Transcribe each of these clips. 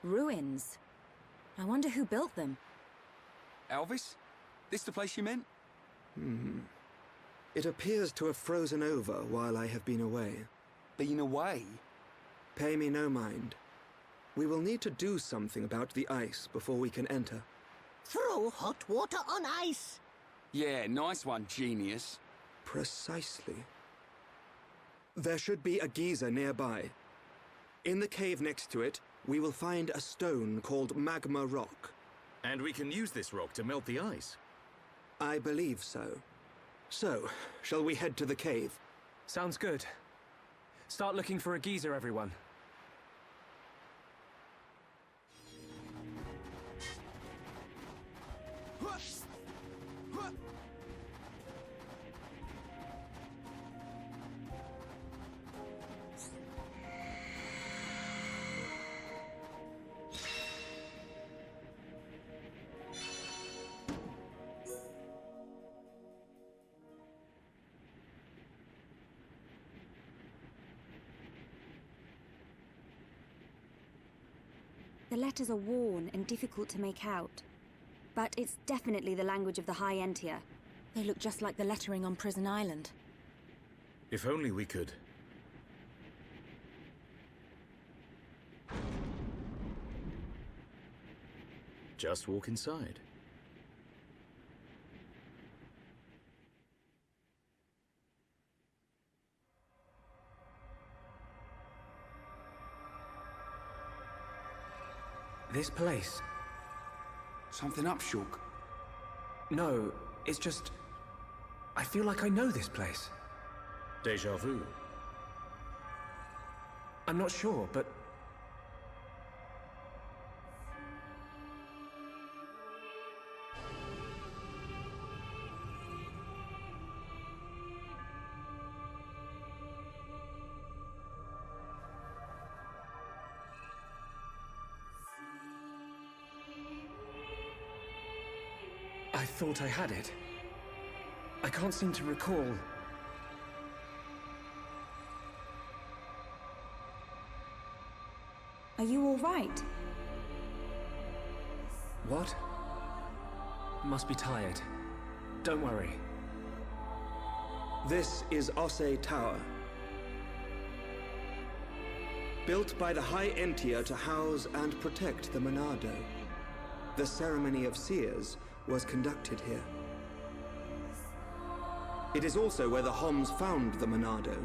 Ruins. I wonder who built them. Elvis? This the place you meant? It appears to have frozen over while I have been away. Been away? Pay me no mind. We will need to do something about the ice before we can enter. Throw hot water on ice. Yeah, nice one, genius. Precisely. There should be a geyser nearby. In the cave next to it, we will find a stone called magma rock. And we can use this rock to melt the ice. I believe so. So, shall we head to the cave? Sounds good. Start looking for a geyser, everyone. The letters are worn and difficult to make out. But it's definitely the language of the High Entia. They look just like the lettering on Prison Island. If only we could. Just walk inside. This place? Something up, Shulk? No, it's just... I feel like I know this place. Déjà vu. I'm not sure, but... I thought I had it. I can't seem to recall. Are you all right? What? Must be tired. Don't worry. This is Osse Tower. Built by the High Entia to house and protect the Monado. The ceremony of seers was conducted here. It is also where the Homs found the Monado.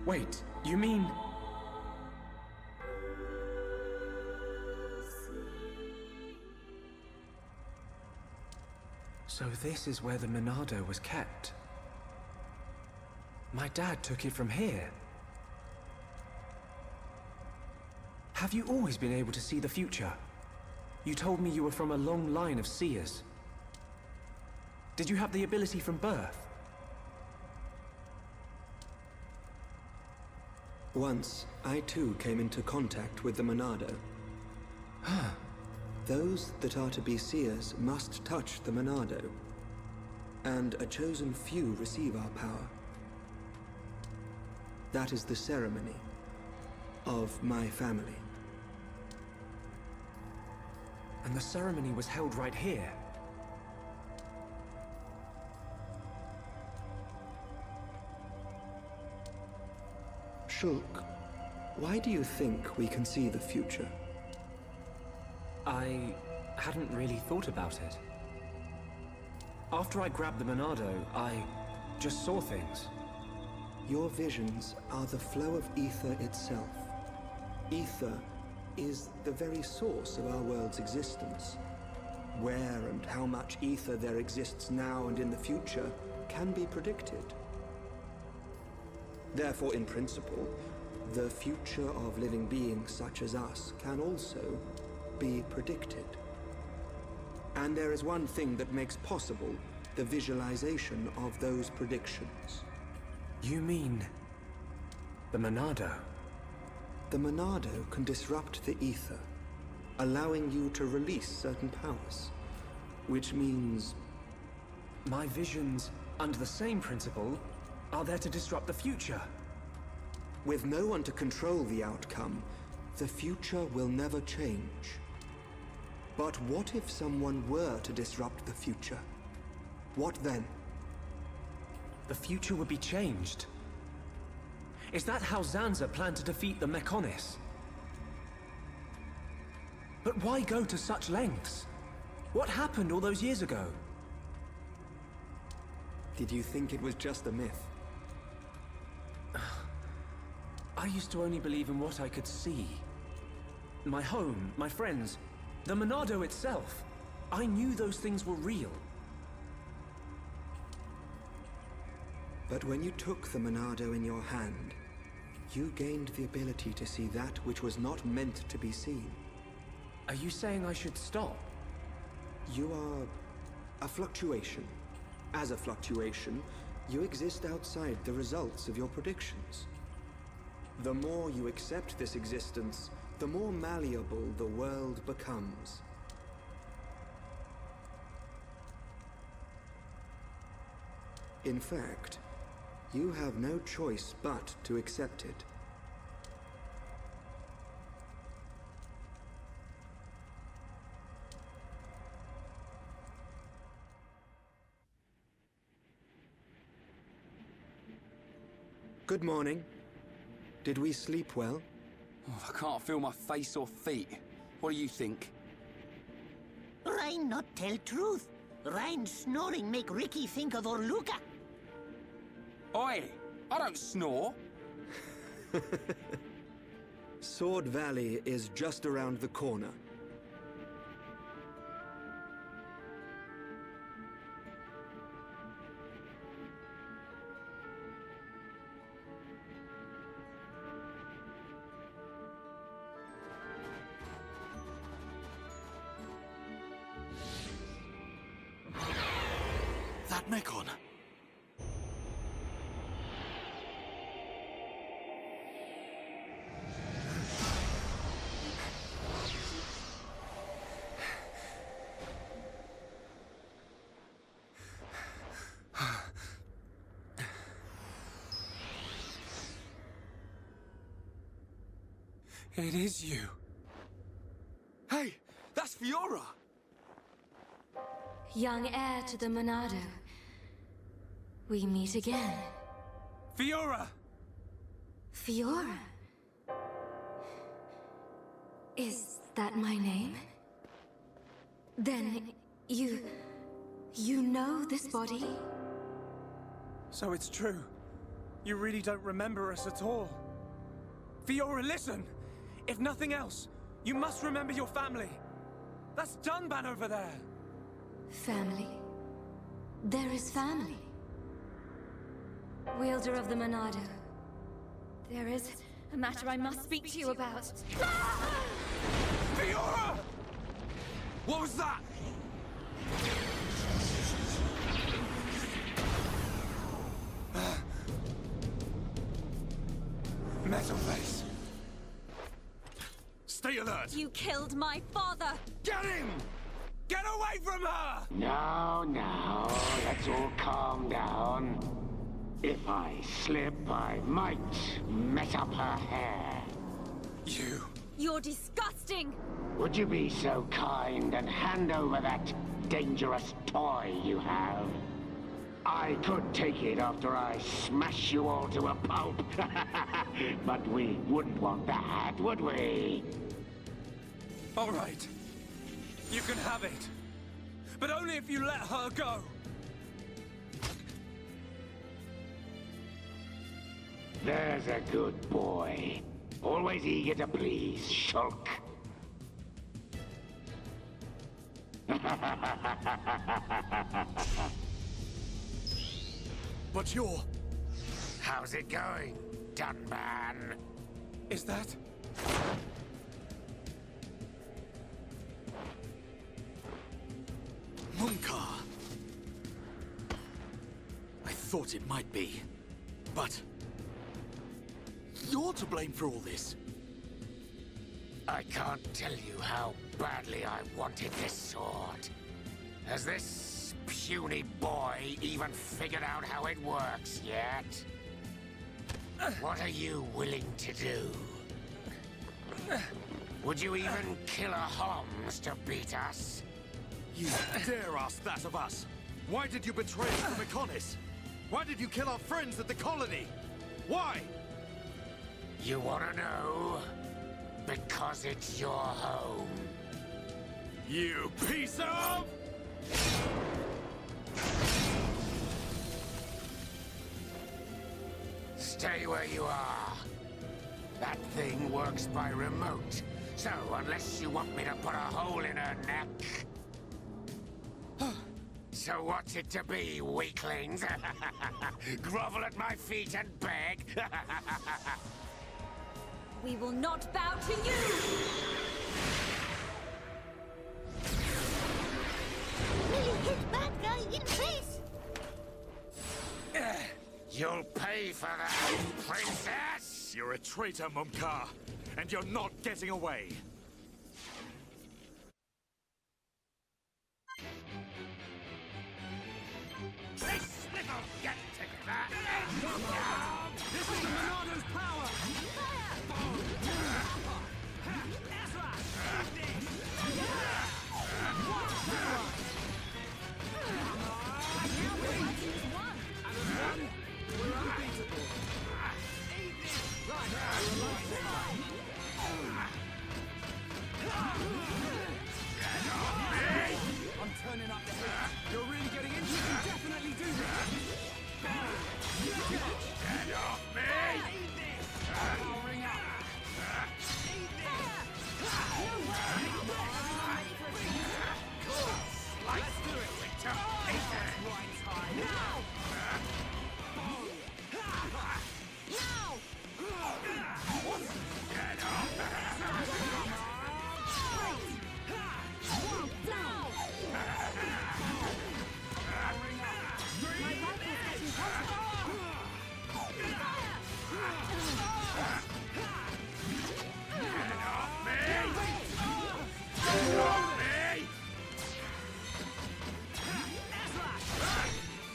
Wait, you mean... So this is where the Monado was kept. My dad took it from here. Have you always been able to see the future? You told me you were from a long line of seers. Did you have the ability from birth? Once, I too came into contact with the Monado. Those that are to be seers must touch the Monado, and a chosen few receive our power. That is the ceremony of my family. And the ceremony was held right here. Shulk, why do you think we can see the future? I hadn't really thought about it. After I grabbed the Monado, I just saw things. Your visions are the flow of ether itself. Ether is the very source of our world's existence. Where and how much ether there exists now and in the future can be predicted. Therefore, in principle, the future of living beings such as us can also be predicted. And there is one thing that makes possible the visualization of those predictions. You mean... the Monado? The Monado can disrupt the ether, allowing you to release certain powers, which means... My visions, under the same principle, are there to disrupt the future. with no one to control the outcome, the future will never change. But what if someone were to disrupt the future? What then? The future would be changed. Is that how Zanza planned to defeat the Mechonis? But why go to such lengths? What happened all those years ago? Did you think it was just a myth? I used to only believe in what I could see. My home, my friends, the Monado itself. I knew those things were real. But when you took the Monado in your hand, you gained the ability to see that which was not meant to be seen. Are you saying I should stop? You are a fluctuation. As a fluctuation, you exist outside the results of your predictions. The more you accept this existence, the more malleable the world becomes. In fact, you have no choice but to accept it. Good morning. Did we sleep well? Oh, I can't feel my face or feet. What do you think? Rhine not tell truth. Rhine snoring make Ricky think of Orluka. Oi! I don't snore! Sword Valley is just around the corner. That Mechon. It is you. Hey, that's Fiora! Young heir to the Monado. We meet again. Fiora! Fiora? Is that my name? Then you know this body? So it's true. You really don't remember us at all. Fiora, listen! If nothing else, you must remember your family. That's Dunban over there. Family? There is family. Wielder of the Monado. There is a matter I must speak to you about. Fiora! What was that? Metal face. Stay alert! You killed my father! Get him! Get away from her! Now, let's all calm down. If I slip, I might mess up her hair. You... You're disgusting! Would you be so kind and hand over that dangerous toy you have? I could take it after I smash you all to a pulp. But we wouldn't want that, would we? All right. You can have it. But only if you let her go. There's a good boy. Always eager to please, Shulk. But you're... How's it going, Dunban? Is that... Munkar. I thought it might be. But... you're to blame for all this. I can't tell you how badly I wanted this sword. Has this puny boy even figured out how it works yet? What are you willing to do? Would you even kill a Homs to beat us? You dare ask that of us? Why did you betray us to Mechonis? Why did you kill our friends at the colony? Why? You wanna know? Because it's your home. You piece of... Stay where you are. That thing works by remote. So, unless you want me to put a hole in her neck... So what's it to be, weaklings? Grovel at my feet and beg? We will not bow to you! Will you hit bad guy in face? You'll pay for that, princess! You're a traitor, Mumkar, and you're not getting away. This little get-together This is the Monado's power! I'm turning up the heat. You're really getting into it. You can definitely do this. Get off me! Powering up. Let's do it, Victor! Right time. Now!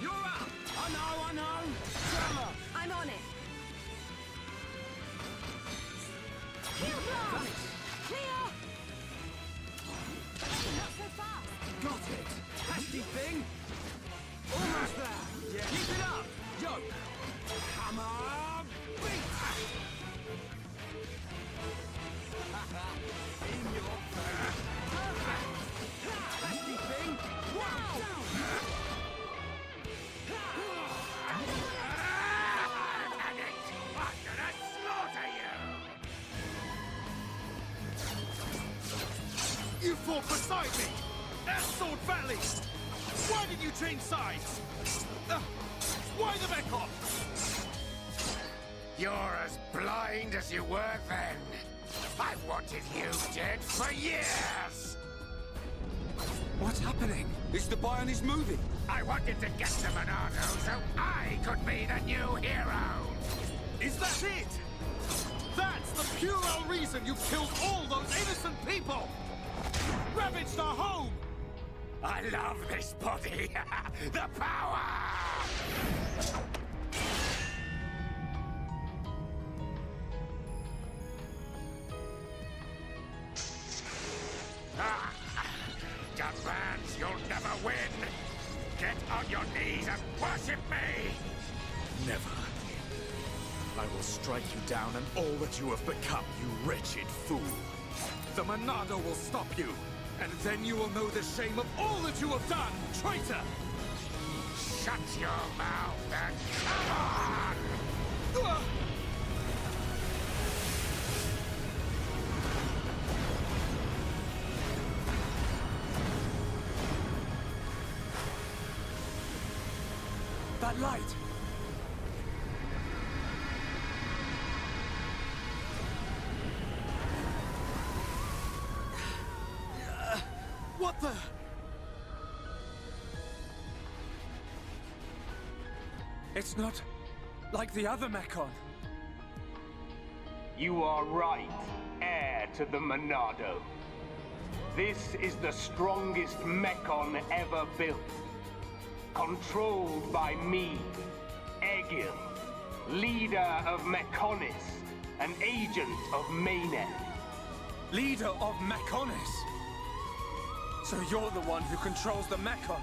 You're up! I know! I'm on it. Clear! Not so fast. Got it! Hasty thing! Almost there! Yeah. Keep it up! Yo! Hammer! Beat! In your face! Perfect! Hasty thing! Wow! I'm gonna slaughter you! You fought beside me! At Sword Valley! Why did you change sides? Why the Mechon? You're as blind as you were then. I've wanted you dead for years! What's happening? Is the Bionese moving? I wanted to get to Monado so I could be the new hero! Is that it? That's the puerile reason you killed all those innocent people! Ravaged our home! I love this body! The power! Gunbands, you'll never win! Get on your knees and worship me! Never. I will strike you down and all that you have become, you wretched fool. The Monado will stop you, and then you will know the shame of all that you have done, traitor! Shut your mouth and come on! That light! What the? It's not like the other Mechon. You are right, heir to the Monado. This is the strongest Mechon ever built. Controlled by me, Egil, leader of Mechonis, an agent of Mayneth. Leader of Mechonis. So you're the one who controls the Mechon.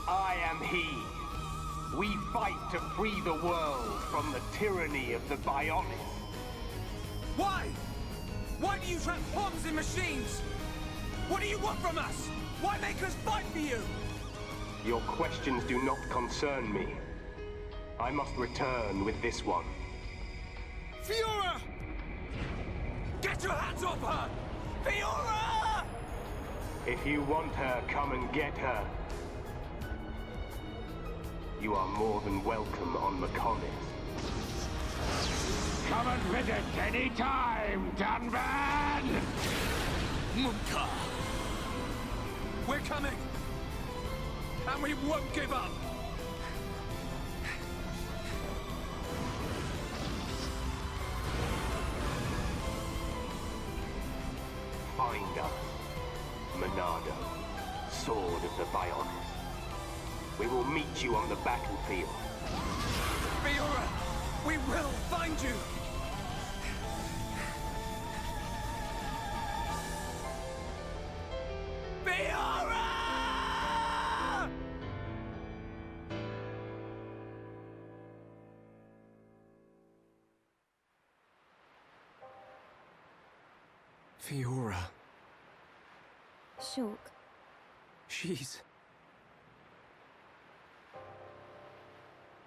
I am he. We fight to free the world from the tyranny of the Bionis. Why? Why do you trap bombs in machines? What do you want from us? Why make us fight for you? Your questions do not concern me. I must return with this one. Fiora! Get your hands off her! Fiora! If you want her, come and get her. You are more than welcome on Mechonis. Come and visit any time, Dunban! Munka! We're coming! And we won't give up! Find us, Monado, Sword of the Bionis. We will meet you on the battlefield. Fiora! We will find you! Fiora! Fiora. Shulk. She's...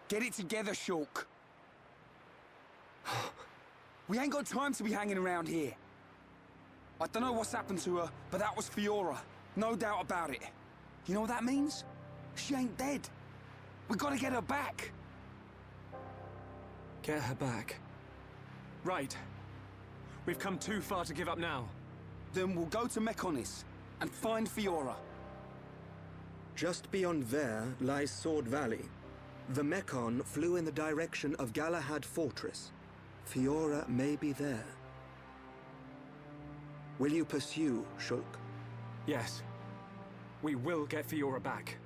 Get it together, Shulk. We ain't got time to be hanging around here. I don't know what's happened to her, but that was Fiora. No doubt about it. You know what that means? She ain't dead. We gotta get her back. Get her back? Right. We've come too far to give up now. Then we'll go to Mechonis and find Fiora. Just beyond there lies Sword Valley. The Mechon flew in the direction of Galahad Fortress. Fiora may be there. Will you pursue, Shulk? Yes. We will get Fiora back.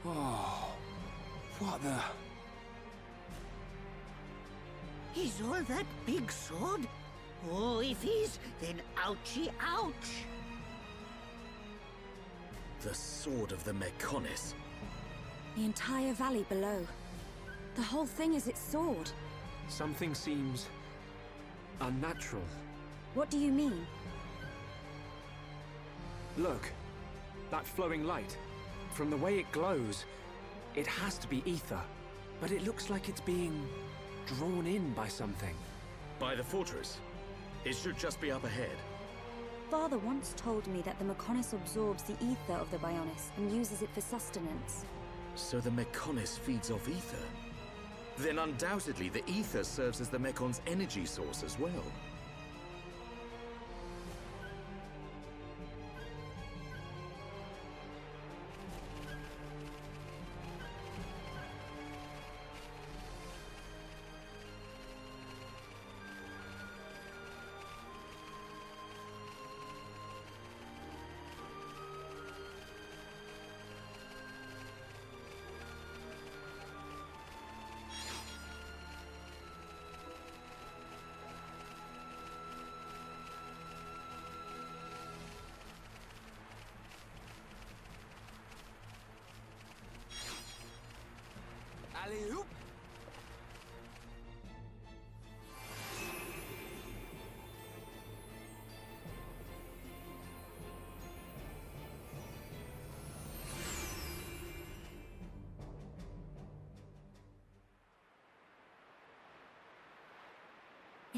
Oh, what the... Is all that big sword? Oh, if he's, then ouchie ouch. The sword of the Mechonis. The entire valley below. The whole thing is its sword. Something seems... unnatural. What do you mean? Look, that flowing light. From the way it glows, it has to be ether. But it looks like it's being drawn in by something. By the fortress. It should just be up ahead. Father once told me that the Mechonis absorbs the ether of the Bionis and uses it for sustenance. So the Mechonis feeds off ether? Then undoubtedly the ether serves as the Mekon's energy source as well.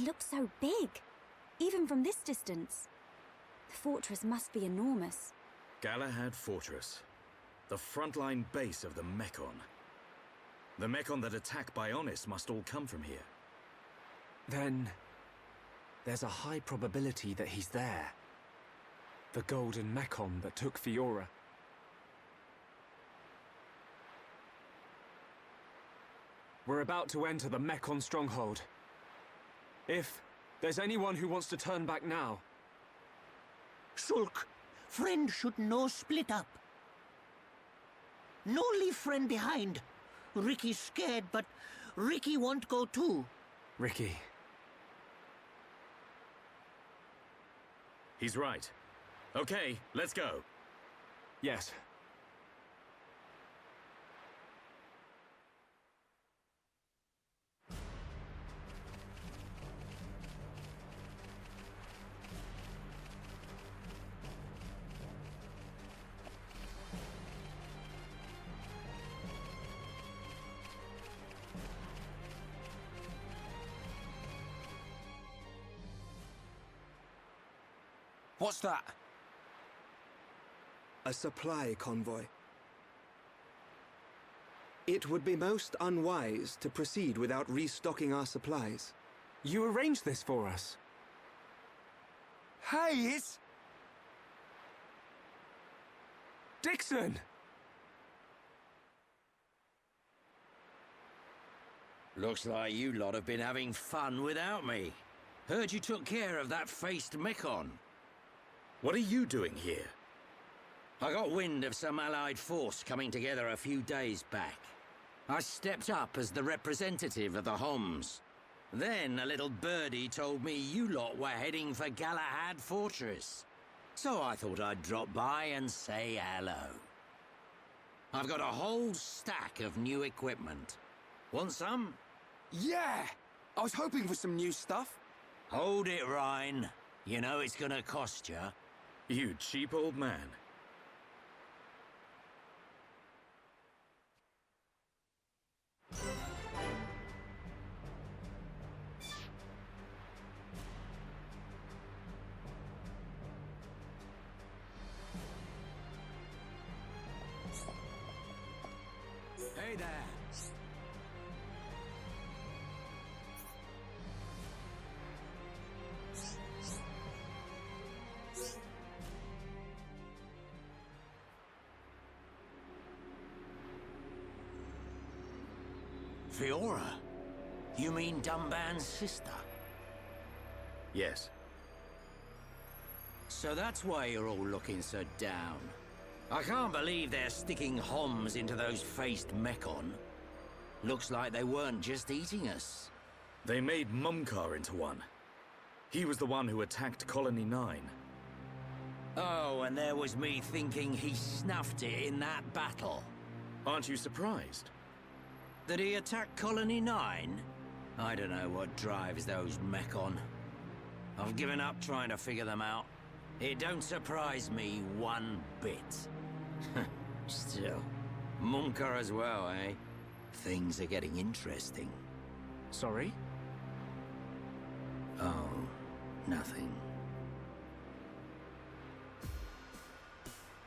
It looks so big, even from this distance. The fortress must be enormous. Galahad Fortress. The frontline base of the Mekon. The Mekon that attack Bionis must all come from here. Then there's a high probability that he's there. The golden Mekon that took Fiora. We're about to enter the Mekon stronghold. If there's anyone who wants to turn back now... Shulk, friend should no split up. No leave friend behind. Ricky's scared, but Ricky won't go too. Ricky. He's right. Okay, let's go. Yes. What's that? A supply convoy. It would be most unwise to proceed without restocking our supplies. You arranged this for us. Hey, it's... Dixon! Looks like you lot have been having fun without me. Heard you took care of that faced Mekon. What are you doing here? I got wind of some allied force coming together a few days back. I stepped up as the representative of the Homs. Then a little birdie told me you lot were heading for Galahad Fortress. So I thought I'd drop by and say hello. I've got a whole stack of new equipment. Want some? Yeah! I was hoping for some new stuff. Hold it, Ryan. You know it's gonna cost you. You cheap old man. Hey there. Fiora? You mean Dunban's sister? Yes. So that's why you're all looking so down. I can't believe they're sticking Homs into those faced Mekon. Looks like they weren't just eating us. They made Mumkar into one. He was the one who attacked Colony 9. Oh, and there was me thinking he snuffed it in that battle. Aren't you surprised? Did he attack Colony 9? I don't know what drives those Mekon. I've given up trying to figure them out. It don't surprise me one bit. Still, Mumkar as well, eh? Things are getting interesting. Sorry? Oh, nothing.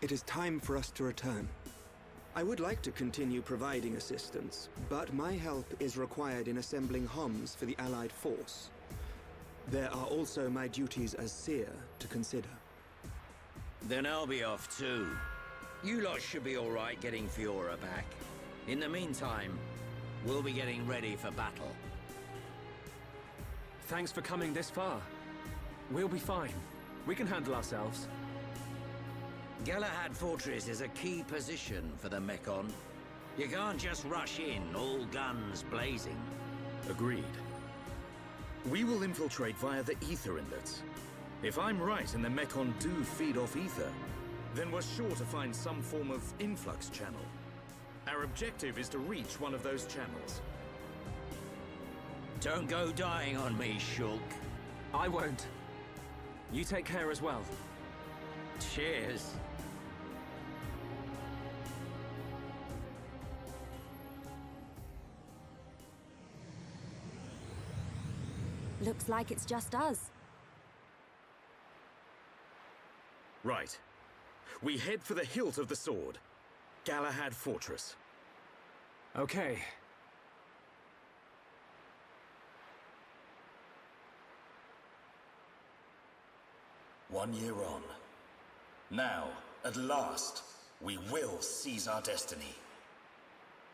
It is time for us to return. I would like to continue providing assistance, but my help is required in assembling Homs for the Allied force. There are also my duties as seer to consider. Then I'll be off too. You lot should be all right getting Fiora back. In the meantime, we'll be getting ready for battle. Thanks for coming this far. We'll be fine. We can handle ourselves. Galahad Fortress is a key position for the Mekon. You can't just rush in, all guns blazing. Agreed. We will infiltrate via the ether inlets. If I'm right and the Mekon do feed off ether, then we're sure to find some form of influx channel. Our objective is to reach one of those channels. Don't go dying on me, Shulk. I won't. You take care as well. Cheers. Looks like it's just us. Right. We head for the hilt of the sword. Galahad Fortress. Okay. One year on. Now, at last, we will seize our destiny.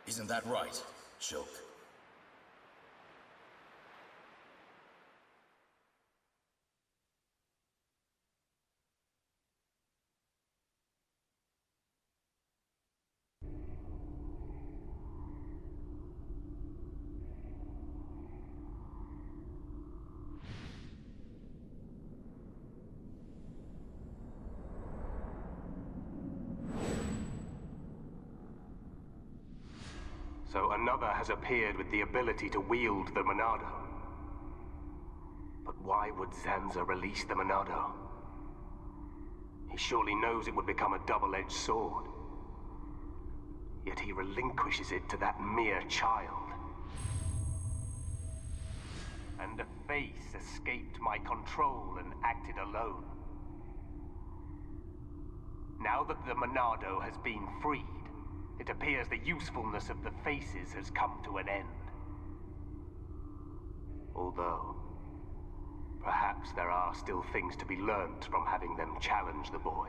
Isn't that right, Shulk? So another has appeared with the ability to wield the Monado. But why would Zanza release the Monado? He surely knows it would become a double-edged sword. Yet he relinquishes it to that mere child. And a face escaped my control and acted alone. Now that the Monado has been freed, it appears the usefulness of the faces has come to an end. Although, perhaps there are still things to be learnt from having them challenge the boy.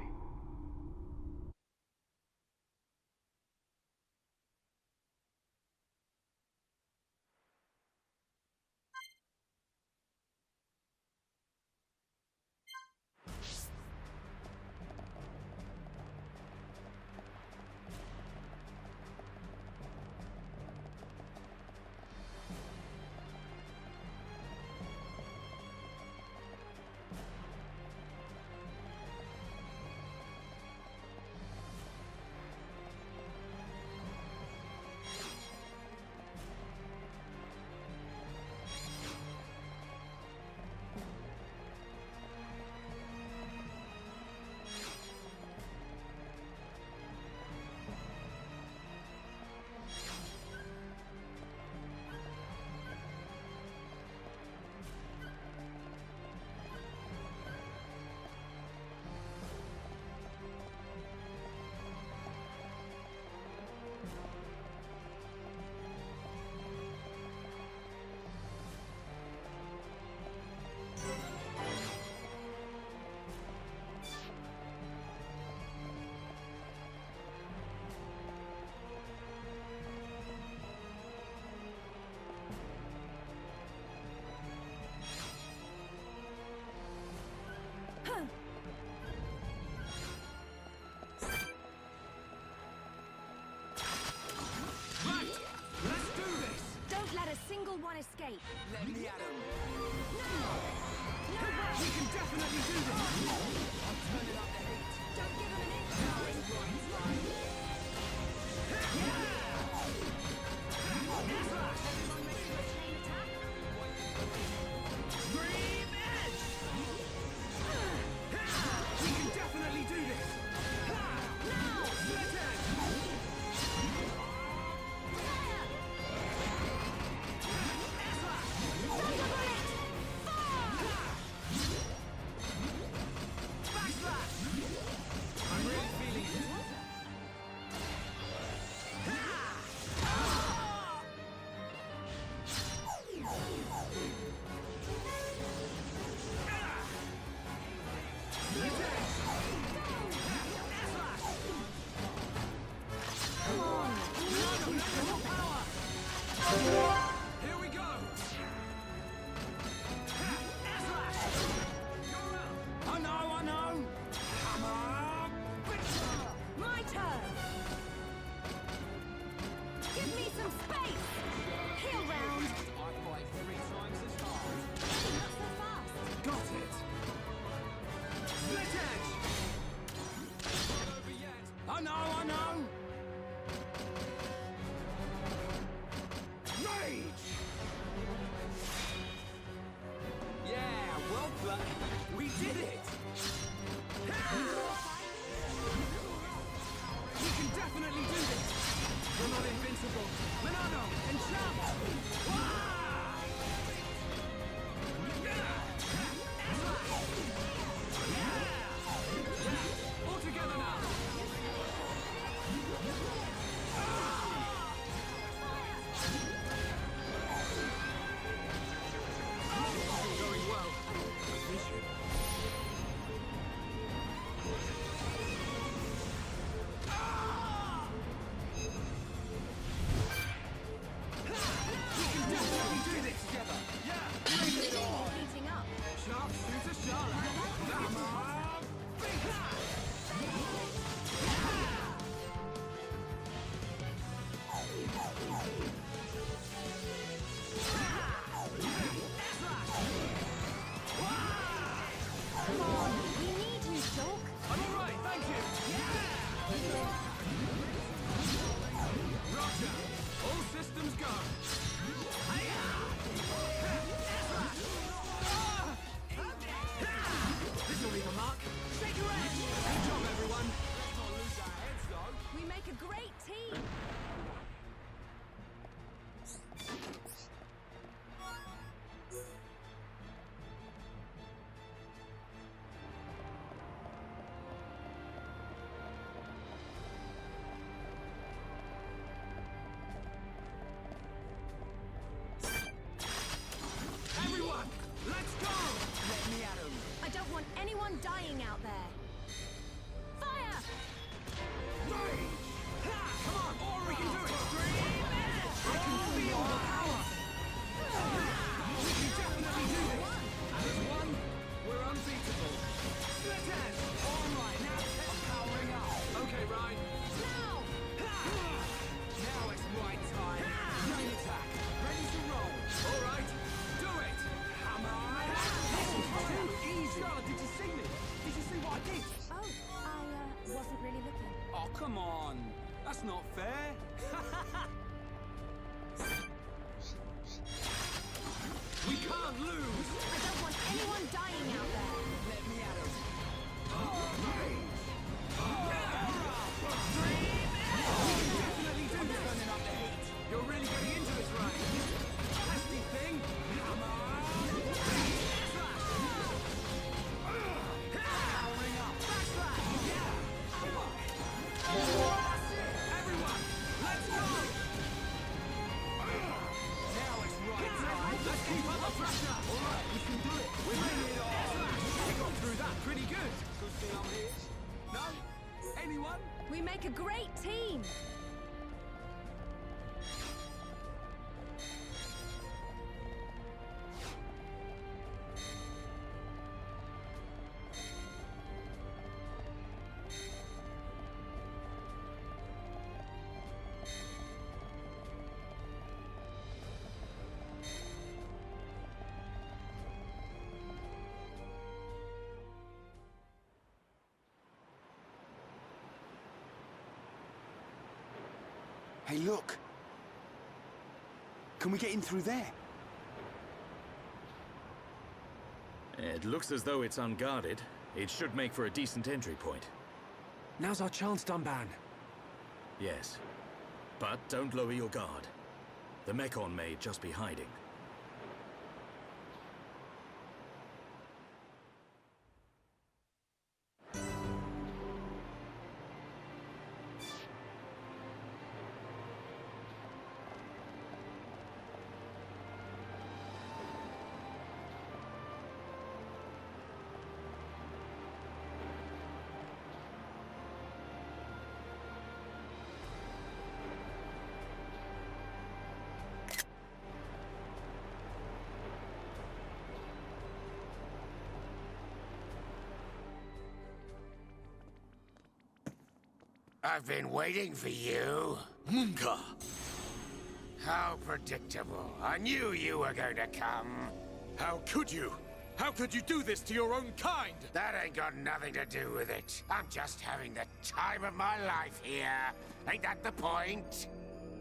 Single one escape. Let me at him. We can definitely do this! I'm turning up the heat. Don't give him an inch. Everyone ready for a chain attack? Dream Edge! We can definitely do this! Now! Split Edge! I'm really feeling it. Here we go. I know. Come on. My turn! Give me some space! Heal round! I fight 3 times as hard. Not so fast! Got it! Split Edge! Not over yet. I know. Rage! Yeah, well played. We did it! We can definitely do this! We're not invincible! Monado, enchant! Come on, that's not fair. We can't lose. I don't want anyone dying out there. Let me at him. Definitely do turning up the heat. You're really getting into this right. Nasty thing. Come on. Powering up. Backslash. Yeah. Everyone, let's go. Now it's right time. Let's keep up the pressure. All right, we can do it. We made it all. We got through that pretty good. Good thing I'm here. No? Anyone? We make a great team. Hey, look. Can we get in through there? It looks as though it's unguarded. It should make for a decent entry point. Now's our chance, Dunban. Yes. But don't lower your guard. The Mechon may just be hiding. I've been waiting for you. Munka! How predictable. I knew you were going to come. How could you? How could you do this to your own kind? That ain't got nothing to do with it. I'm just having the time of my life here. Ain't that the point?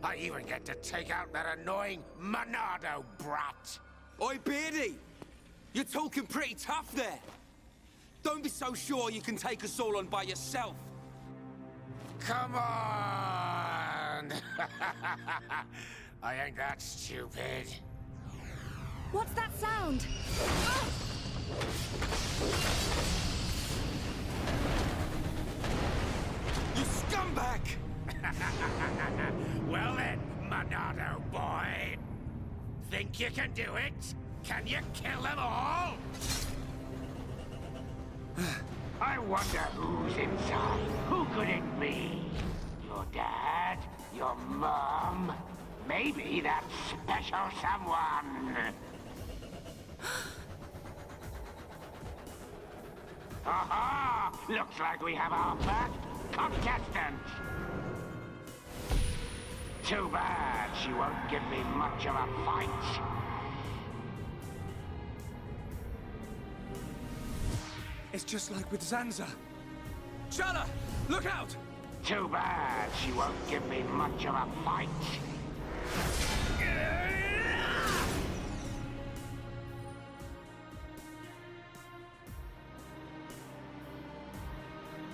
I even get to take out that annoying Monado brat. Oi, Beardy! You're talking pretty tough there. Don't be so sure you can take us all on by yourself. Come on! I ain't that stupid. What's that sound? You scumbag! Well then, Monado boy. Think you can do it? Can you kill them all? I wonder who's inside. Who could it be? Your dad? Your mom? Maybe that special someone. Aha! Looks like we have our first contestant. Too bad she won't give me much of a fight. It's just like with Zanza. Shala, look out! Too bad she won't give me much of a fight.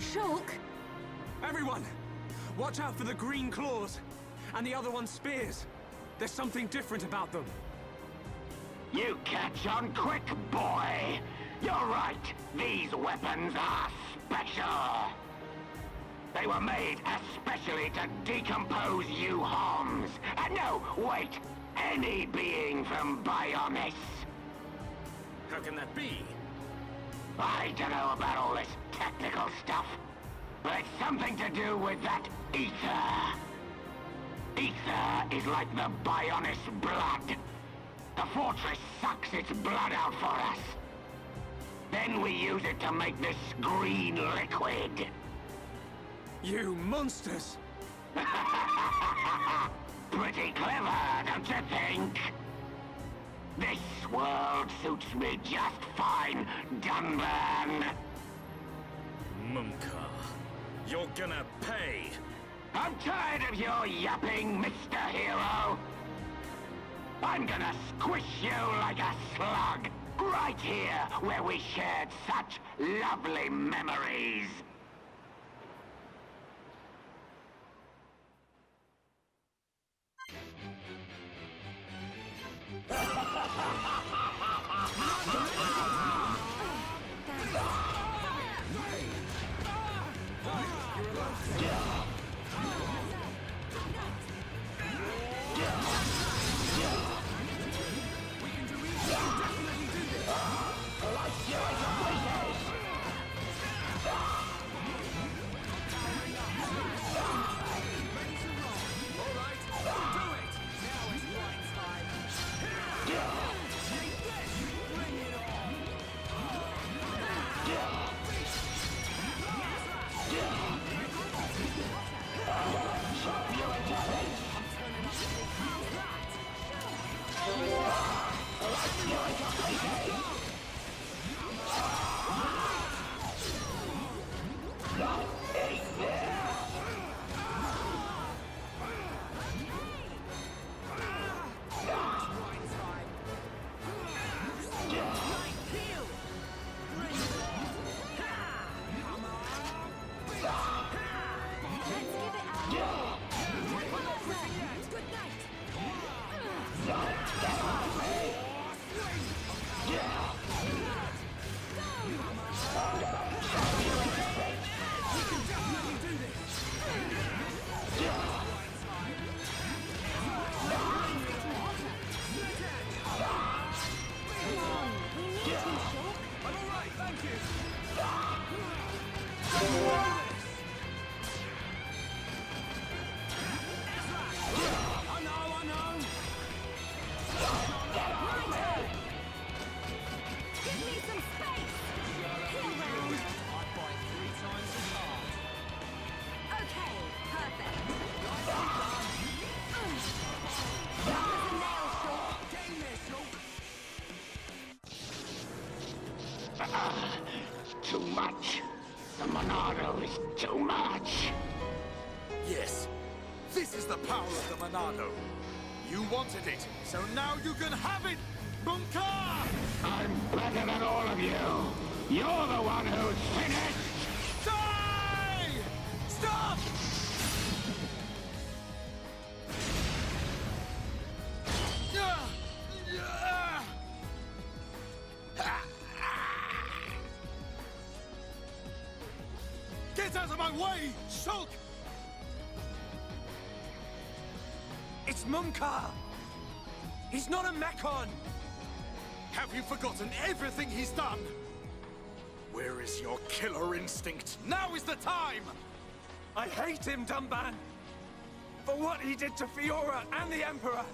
Shulk? Everyone, watch out for the green claws. And the other one's spears. There's something different about them. You catch on quick, boy. You're right. These weapons are special. They were made especially to decompose you Homs. No, wait. Any being from Bionis. How can that be? I don't know about all this technical stuff, but it's something to do with that ether. Ether is like the Bionis blood. The fortress sucks its blood out for us. Then we use it to make this green liquid. You monsters! Pretty clever, don't you think? This world suits me just fine, Dunban. Munka. You're gonna pay! I'm tired of your yapping, Mr. Hero! I'm gonna squish you like a slug! Right here, where we shared such lovely memories! Too much. The Monado is too much. Yes, this is the power of the Monado. You wanted it, so now you can have it, Bunka! I'm better than all of you. You're the one who's finished. Die! Stop! Get out of my way, Shulk! It's Munkar! He's not a Mechon! Have you forgotten everything he's done? Where is your killer instinct? Now is the time! I hate him, Dumban! For what he did to Fiora and the Emperor!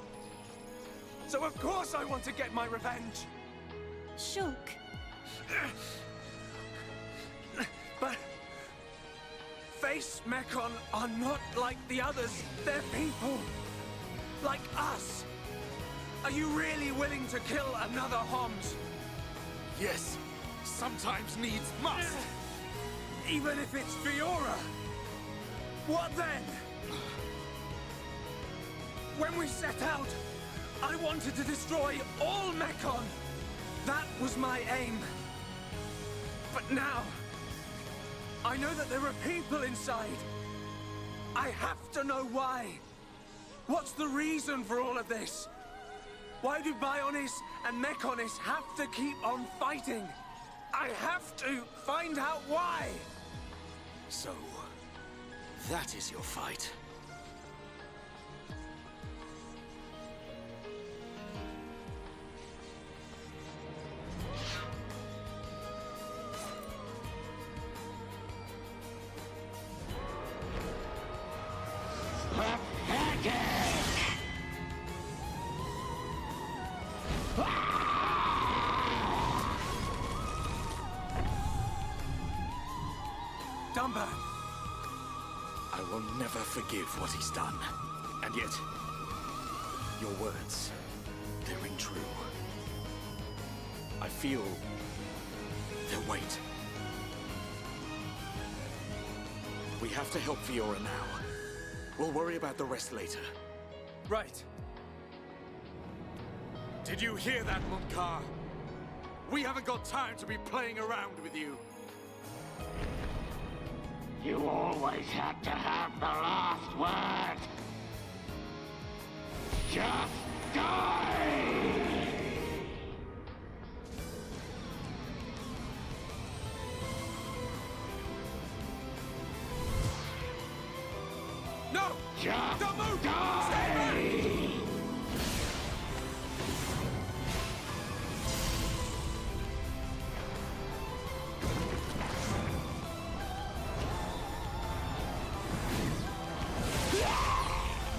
So of course I want to get my revenge! Shulk. But... Face Mechon are not like the others. They're people. Like us. Are you really willing to kill another Homs? Yes, sometimes needs must. Even if it's Fiora? What then? When we set out, I wanted to destroy all Mechon. That was my aim. But now, I know that there are people inside. I have to know why. What's the reason for all of this? Why do Bionis and Mechonis have to keep on fighting? I have to find out why. So, that is your fight. Dumban! I will never forgive what he's done. And yet, your words, they ring true. I feel their weight. We have to help Fiora now. We'll worry about the rest later. Right. Did you hear that, Munkar? We haven't got time to be playing around with you. You always had to have the last word. Just die! No! Just Don't move! die! Stay back!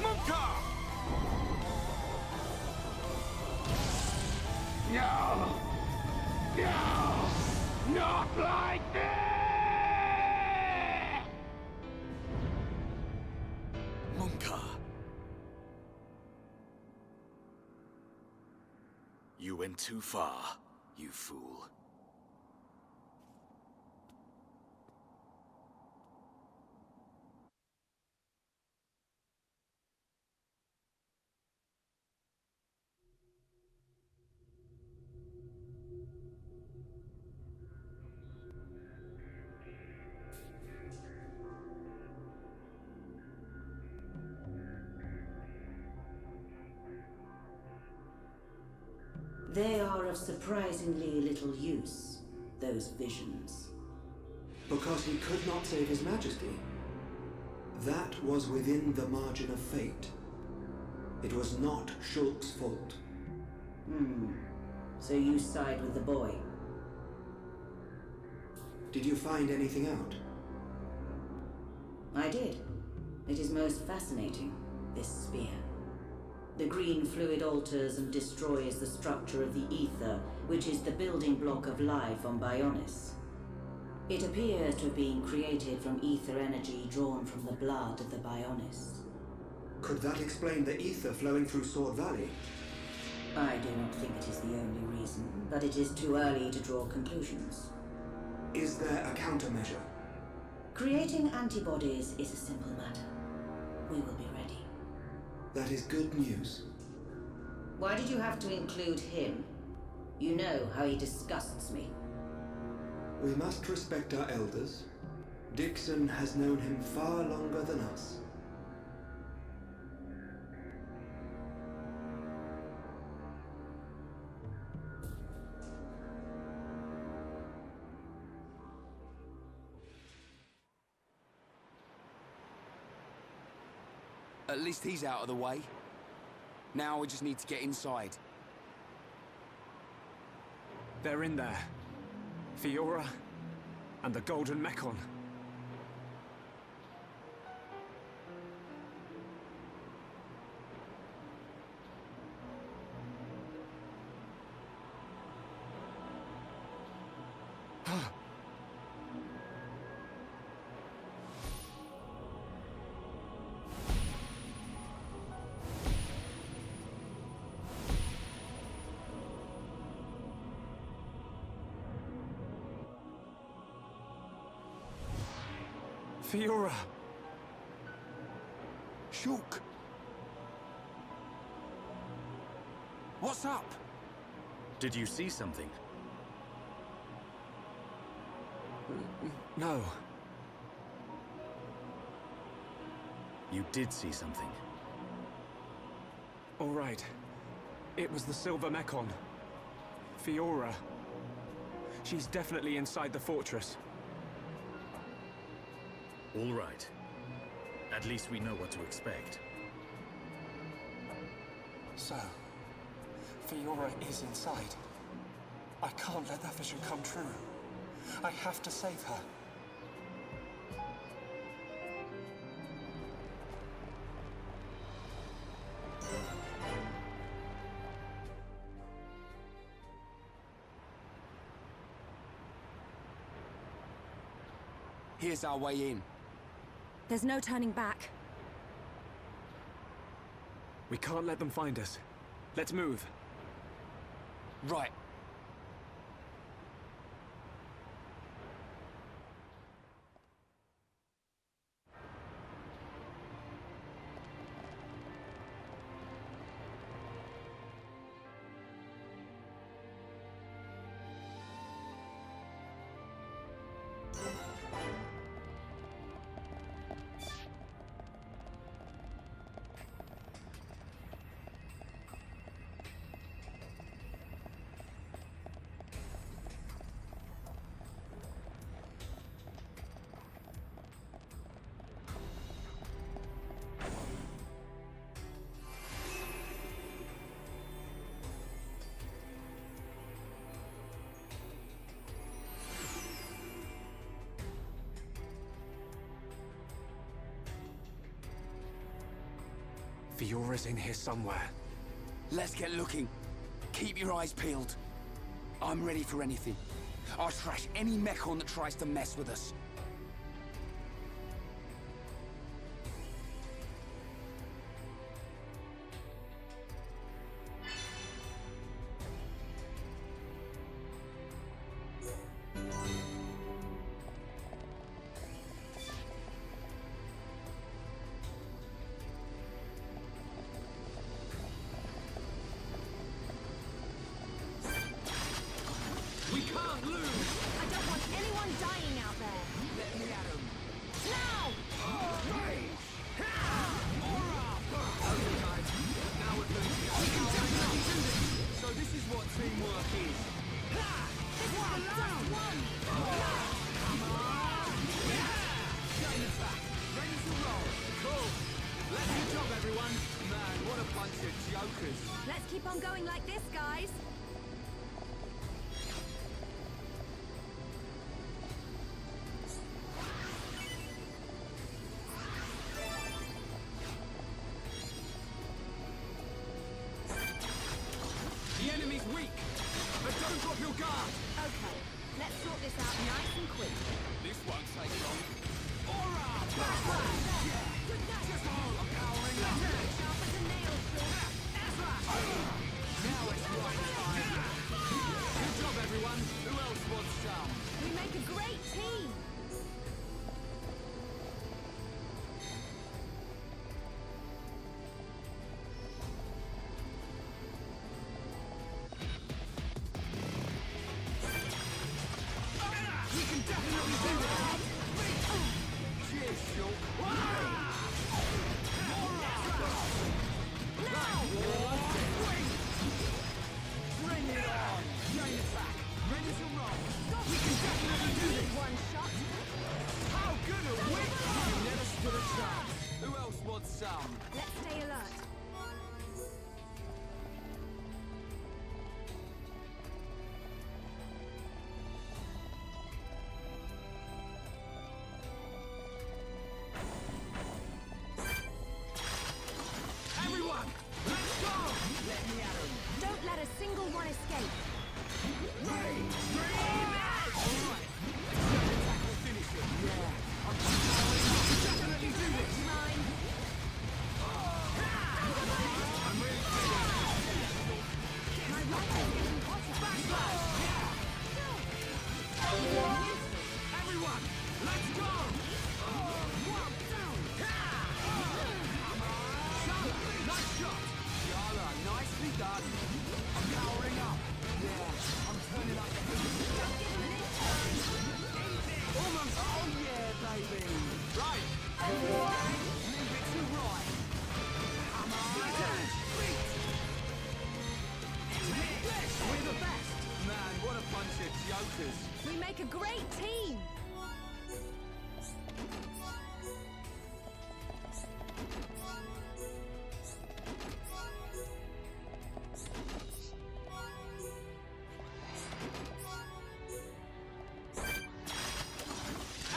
Munkar! No! No! Not like this! Munkar! You went too far, you fool. They are of surprisingly little use, those visions. Because he could not save His Majesty. That was within the margin of fate. It was not Shulk's fault. So you side with the boy? Did you find anything out? I did. It is most fascinating, this spear. The green fluid alters and destroys the structure of the ether, which is the building block of life on Bionis. It appears to have been created from ether energy drawn from the blood of the Bionis. Could that explain the ether flowing through Sword Valley? I do not think it is the only reason, but it is too early to draw conclusions. Is there a countermeasure? Creating antibodies is a simple matter. We will be ready. That is good news. Why did you have to include him? You know how he disgusts me. We must respect our elders. Dixon has known him far longer than us. At least he's out of the way. Now we just need to get inside. They're in there. Fiora and the Golden Mechon. Fiora! Shulk! What's up? Did you see something? No. You did see something. All right. It was the Silver Mechon. Fiora. She's definitely inside the fortress. All right. At least we know what to expect. So, Fiora is inside. I can't let that vision come true. I have to save her. Here's our way in. There's no turning back. We can't let them find us. Let's move. Right. Fiora's in here somewhere. Let's get looking. Keep your eyes peeled. I'm ready for anything. I'll trash any mechon that tries to mess with us. We can't lose! I don't want anyone dying out there. Let me at 'em. Now! Okay guys, now we're losing. We can definitely do this! So this is what teamwork is. Chain attack, ready to roll. Cool. Let's good job everyone. Man, what a bunch of jokers. Let's keep on going like this, guys. The enemy's weak, but don't drop your guard. Okay, let's sort this out nice and quick. This won't take long. Aura! Backlash! Just hold, I'm powering up. Sharp as a nail, Phil. Now it's right time. Good job, everyone. Who else wants some? We make a great team. We can definitely do this. Cheers, Shulk. Bring it on! Chain attack, ready to roll. We can definitely do this. One shot. How good are we? You never stood a chance. Who else wants some? Let's stay alert. Everyone, let's go! Let me at 'em. Don't let a single one escape. Ready, dream! All right, let's chain attack will finish it. Yeah, I'm definitely do this. Mine. I'm really feeling My right is getting hotter. Everyone, let's go! Nice shot! Yara, nicely done. I'm powering up. Yeah, I'm turning up the heat. Almost. Oh yeah, baby. Right. Leave it to right. Come on. We're the best. Man, what a bunch of jokers. We make a great team.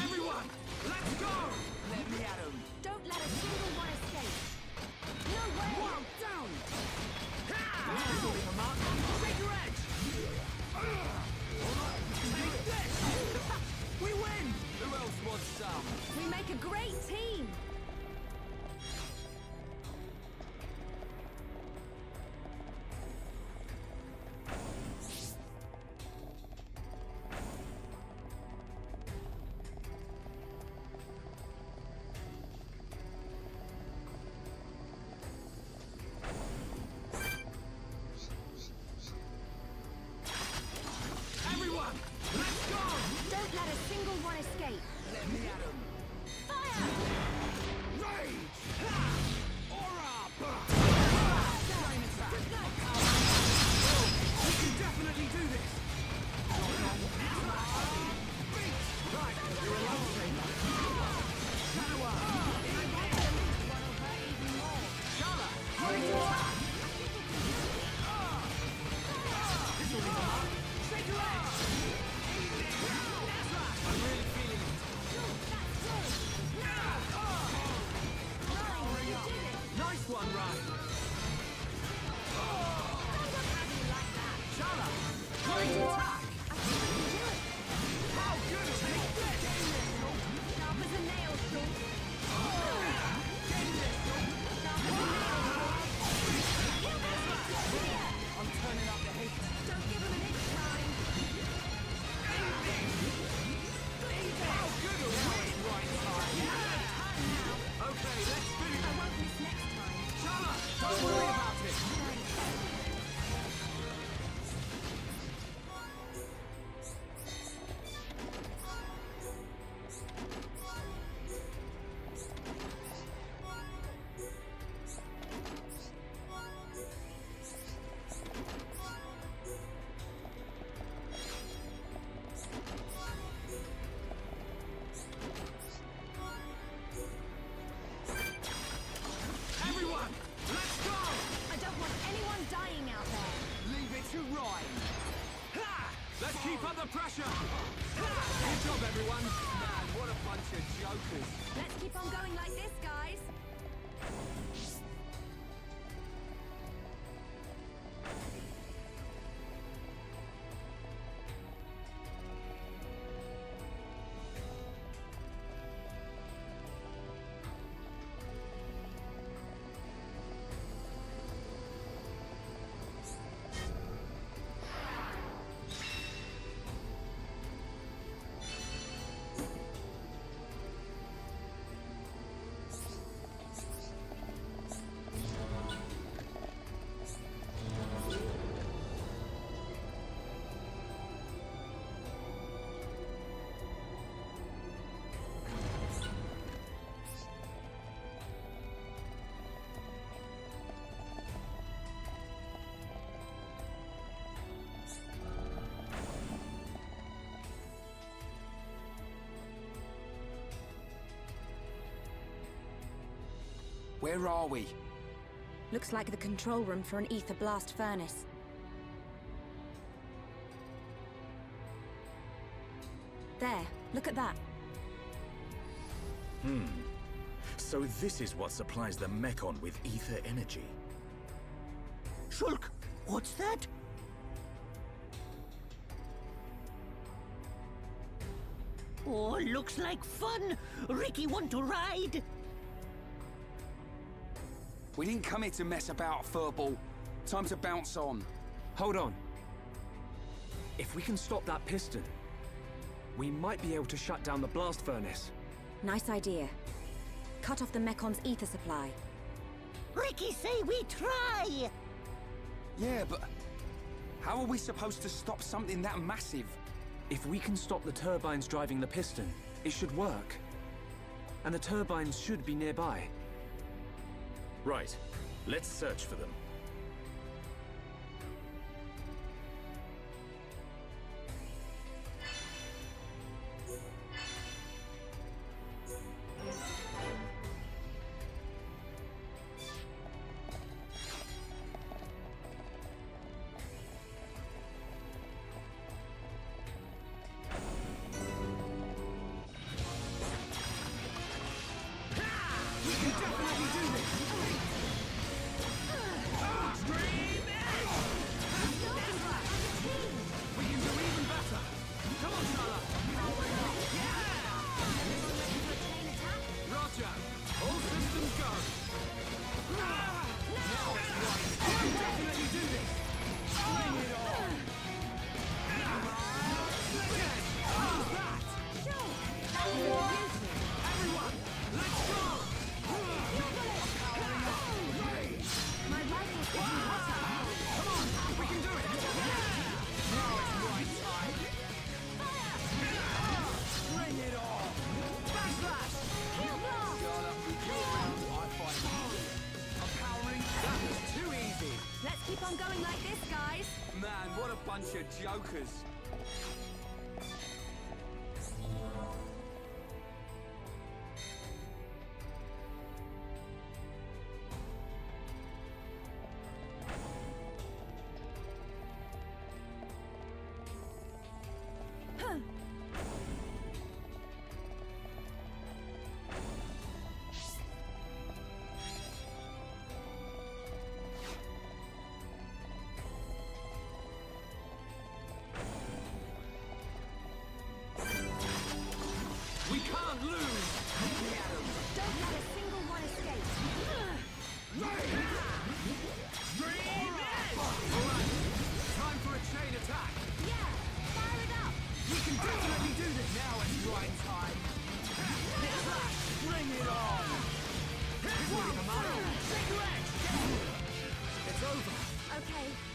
Everyone, let's go! Let me at 'em. Don't let a single one escape. No way. One down. Take your edge. Take this. We win. Who else wants some? We make a great team. Everyone, let's go! Don't let a single one escape. Let me at 'em. Fire! Rage! Aura! Chain attack. We can definitely do this. Right, you're a lifesaver. Shadow. Shala, ready to attack. This will be the mark. Take your edge. I'm really feeling it. Nice one, Ray. Chala, great attack. How good is this? Sharp as a nail, Shulk. I'm turning up the heat. Don't give him an inch time. How good are we? Right time. Okay, let's finish. I won't miss next time. Chala, don't worry about it. Everyone, let's go! I don't want anyone dying out there. Leave it to Ryan. Ha! Let's keep up the pressure. Ha! Good job, everyone. Man, what a bunch of jokers. Let's keep on going like this, guys. Where are we? Looks like the control room for an ether blast furnace. There, look at that. So this is what supplies the Mechon with ether energy. Shulk, what's that? Oh, looks like fun. Ricky want to ride? We didn't come here to mess about, furball. Time to bounce on. Hold on. If we can stop that piston, we might be able to shut down the blast furnace. Nice idea. Cut off the Mecon's ether supply. Ricky say we try. Yeah, but how are we supposed to stop something that massive? If we can stop the turbines driving the piston, it should work. And the turbines should be nearby. Right. Let's search for them. We can definitely do this. We can do even better. Come on, Chala. Roger. All systems go. Now it's right. We can definitely do this. Bring it on. Again. How's that? Everyone, let's go. My rifle's getting hotter. Come on, we can do it. Now it's right time. Bring it on. Backslash. Chala, I fight you. I'm powering. That was too easy. Let's keep on going like this, guys. Man, what a bunch of jokers.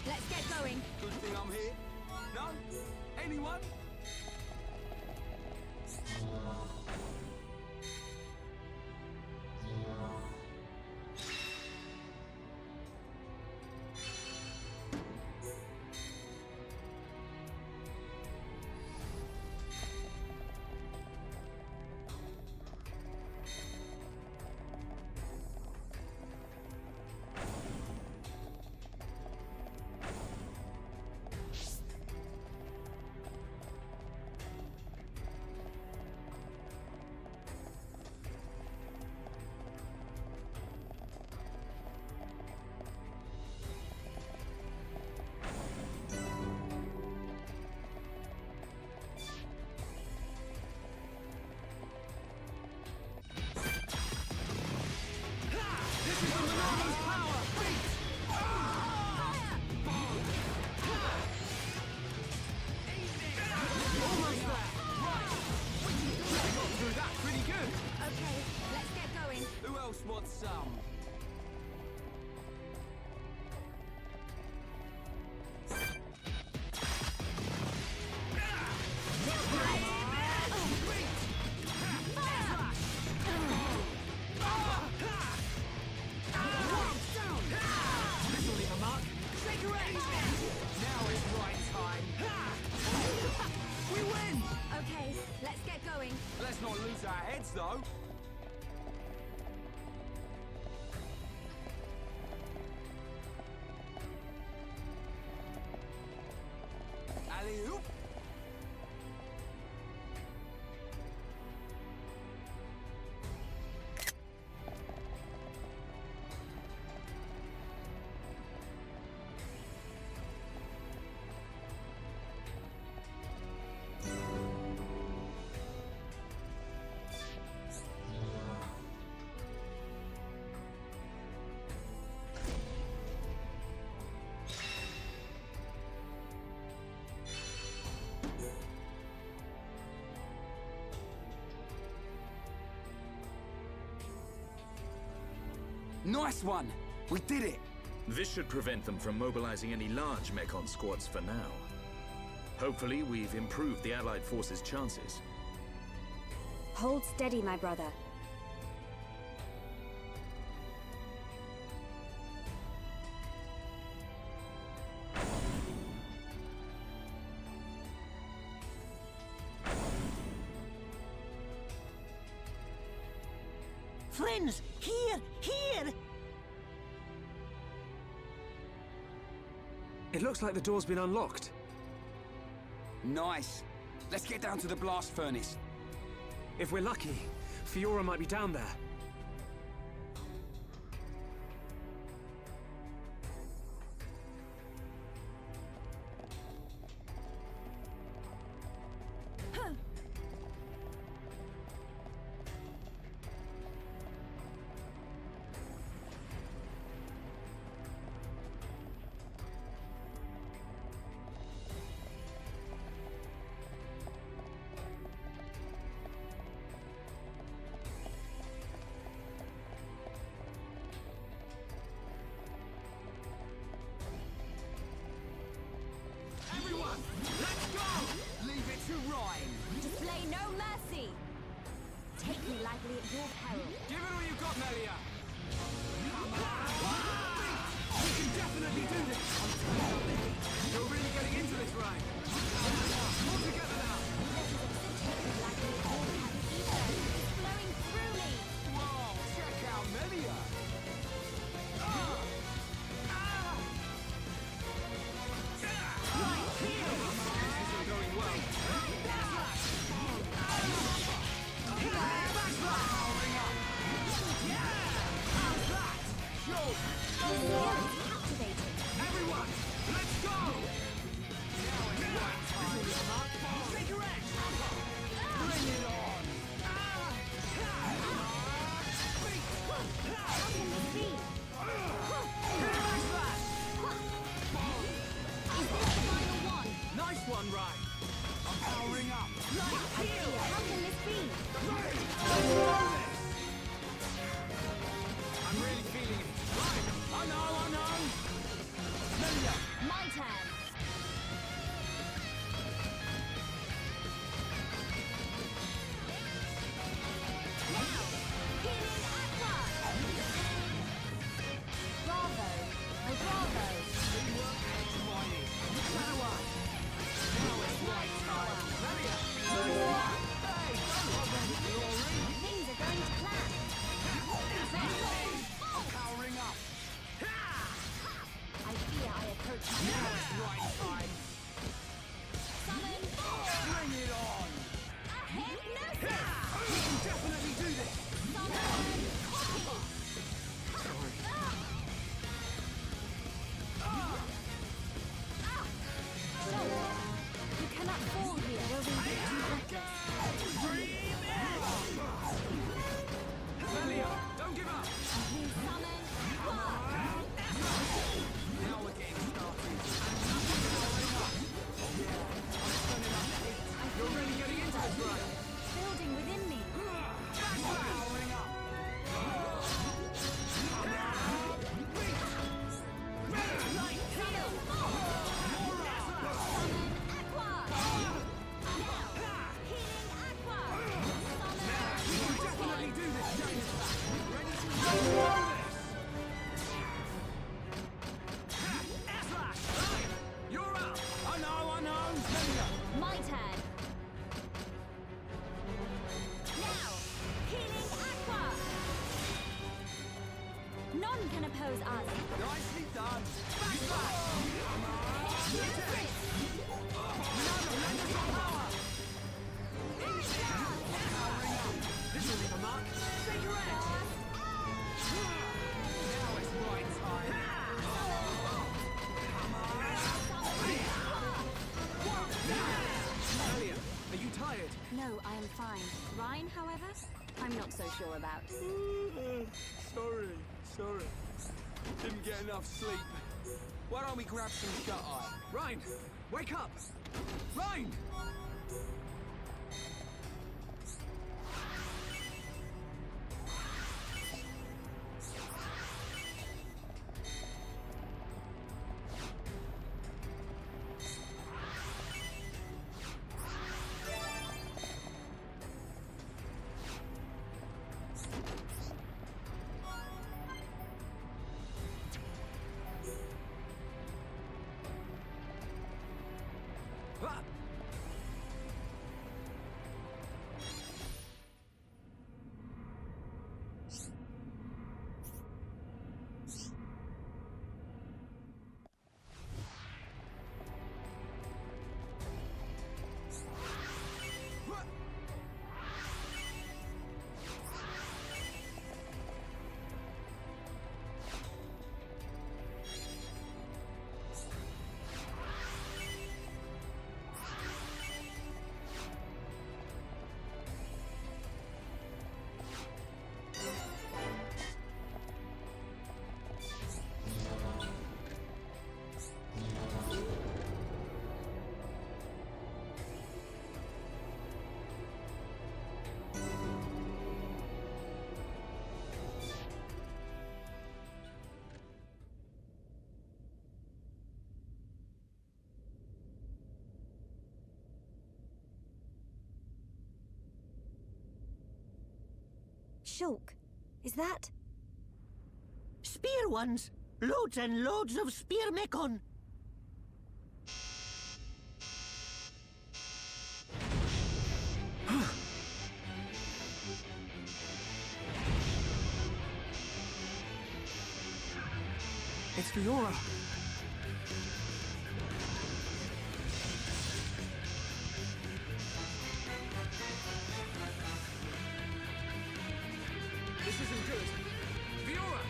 let's get going. Good thing I'm here. No? Anyone? Want some? This'll leave a mark. Shake your ass. Now is right time. We win! Okay, let's get going. Let's not lose our heads, though. Alley-oop. Nice one! We did it! This should prevent them from mobilizing any large Mechon squads for now. Hopefully, we've improved the Allied forces' chances. Hold steady, my brother. Friends, here! It looks like the door's been unlocked. Nice. Let's get down to the blast furnace. If we're lucky, Fiora might be down there. Everyone, let's go! Leave it to Ryan. Display no mercy. Take me lightly at your peril. Give it all you got, Melia. We can definitely do this. You're really getting into this, Ryan. All together now. Take me lightly at your peril. Ether is flowing through me. Whoa, check out Melia. Right here. This isn't going well. Activated. Everyone, let's go! Now it's right time. Take your edge. Bring it on. How can this be? Is this the final one? Nice one, Ryan. I'm powering up. I see it. How can this be? I'm really feeling it. Right. I know. None can oppose us. Nicely done. Backslash! Monado, lend us some power! This will leave a mark. Take your edge! Now it's right time. Amelia, are you tired? No, I am fine. Rhine, however, I'm not so sure about. Sorry. Didn't get enough sleep. Why don't we grab some shut-eye? Rhine, wake up! Rhine! Shulk, is that? Spear ones! Loads and loads of spear mechon! It's Fiora! This isn't good. Fiora!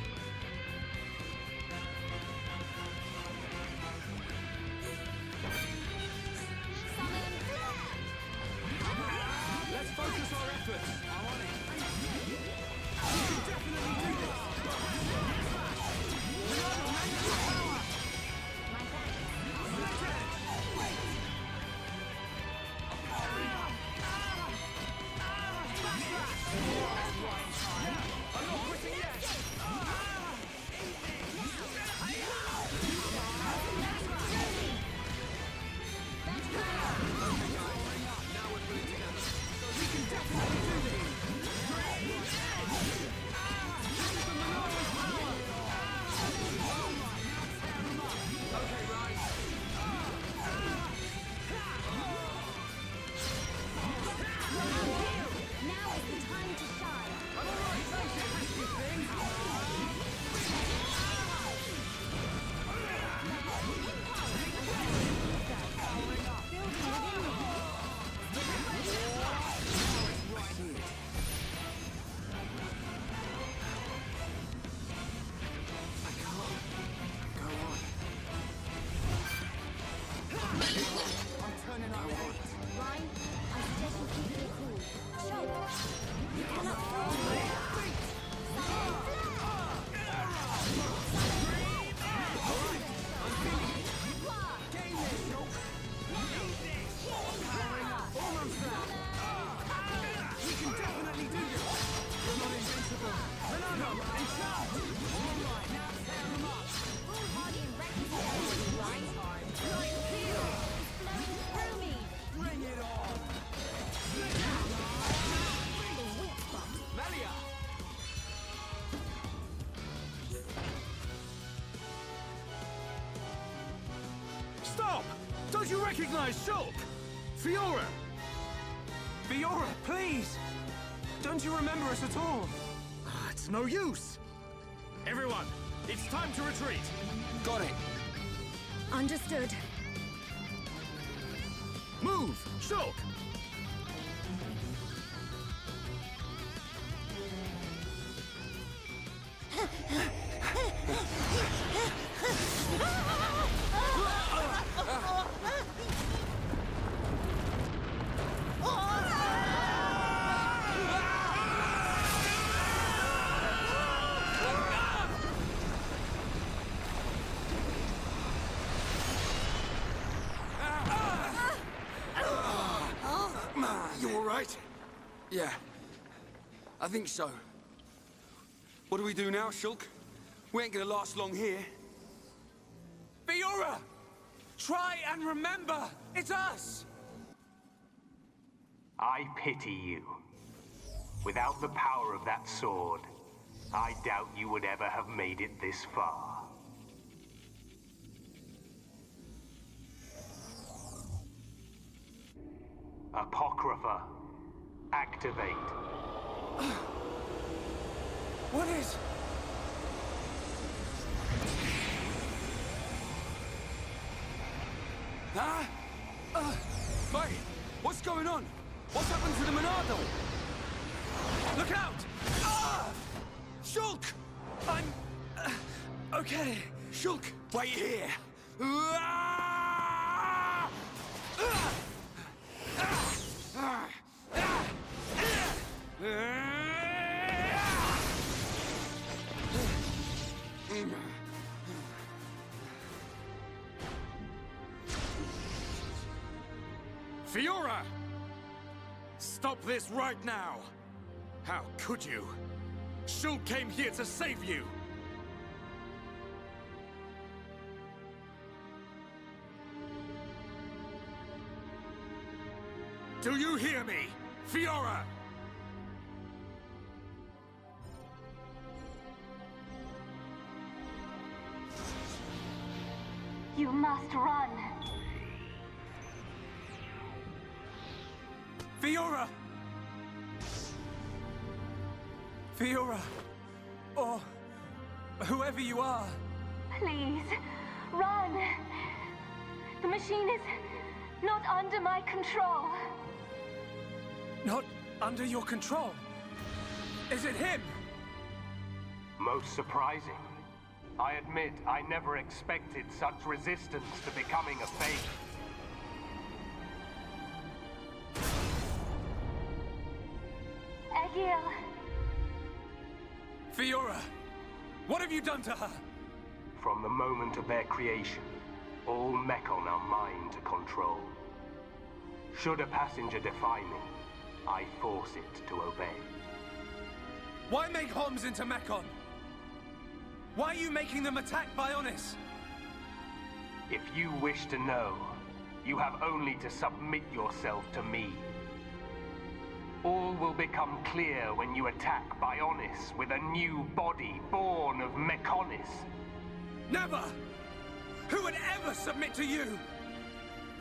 Let's focus our efforts. I'm on it. We can definitely do this. I'm not quitting yet. Now we're pulling together. We can definitely do this. Okay, right. Now is the time to shine. I'm all right. Take it, risky thing. I'm turning up the heat. Rhine, I suggest you keep it cool. Shulk, you cannot fall. Game this, Shulk. Almost there. We can definitely do this. We're not invincible. Monado, and charge. All right, now tear them up. Foolhardy and reckless. Rhine, like feel is flowing through me. Bring it on. The whip bump. Melia. Stop! Don't you recognize Shulk? Fiora! Fiora, please! Don't you remember us at all? It's no use. Everyone, it's time to retreat. Got it. Understood. Move! Shulk! You all right? Yeah. I think so. What do we do now, Shulk? We ain't gonna last long here. Fiora! Try and remember! It's us! I pity you. Without the power of that sword, I doubt you would ever have made it this far. Apocrypha, activate. What is... Huh? Wait, what's going on? What's happened to the Monado? Look out! Shulk! I'm... okay. Shulk, wait here. Fiora! Stop this right now! How could you? Shulk came here to save you! Do you hear me? Fiora! You must run. Fiora! Fiora! Or... whoever you are. Please, run. The machine is not under my control. Not under your control? Is it him? Most surprising. I admit I never expected such resistance to becoming a fate. Egil. Fiora! What have you done to her? From the moment of their creation, all Mekon are mine to control. Should a passenger defy me, I force it to obey. Why make Homs into Mekon? Why are you making them attack Bionis? If you wish to know, you have only to submit yourself to me. All will become clear when you attack Bionis with a new body born of Mekonis. Never! Who would ever submit to you?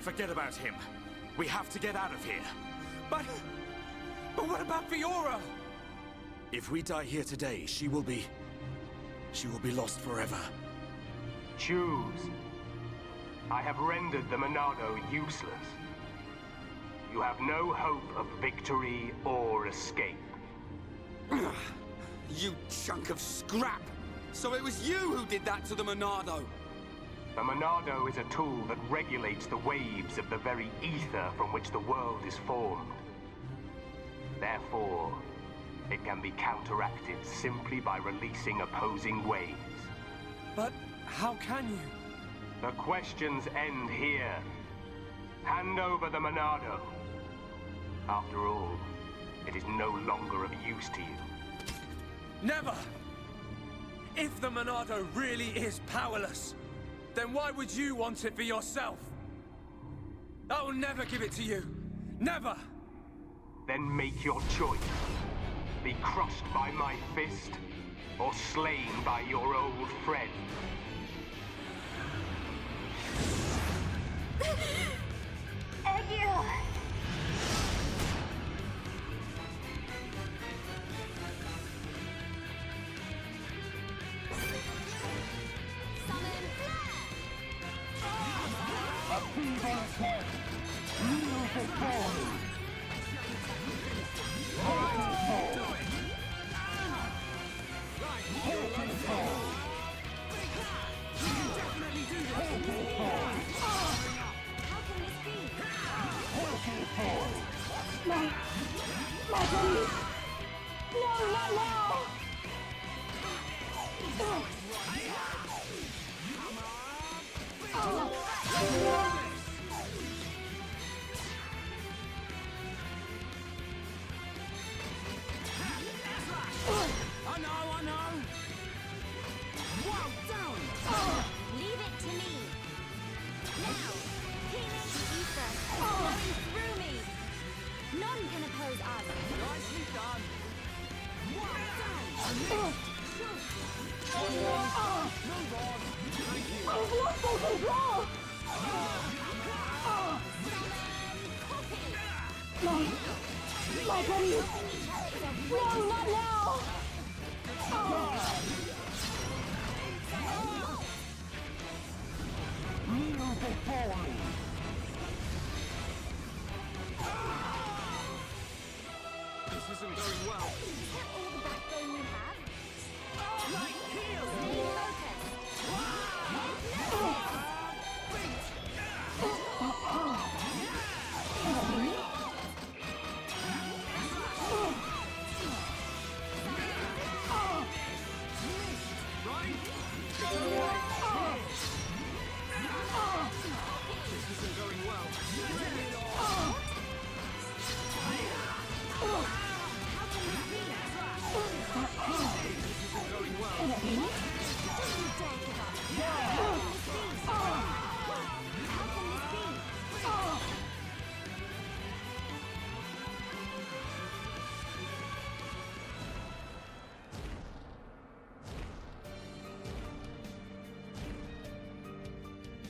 Forget about him. We have to get out of here. But what about Fiora? If we die here today, she will be lost forever. Choose. I have rendered the Monado useless. You have no hope of victory or escape. You chunk of scrap! So it was you who did that to the Monado! The Monado is a tool that regulates the waves of the very ether from which the world is formed. Therefore, it can be counteracted simply by releasing opposing waves. But how can you? The questions end here. Hand over the Monado. After all, it is no longer of use to you. Never! If the Monado really is powerless, then why would you want it for yourself? I will never give it to you. Never! Then make your choice. Be crushed by my fist, or slain by your old friend. Egil! I know. Wow, down. Leave it to me. Now, healing ether flowing through me. None can oppose us. Nicely done. Wow, down. Move on. Thank you. I've lost all control. My body. No, not now. This isn't going well. Is that all the backbone you have? Right heel. Stay focused. This isn't going well. This isn't going well.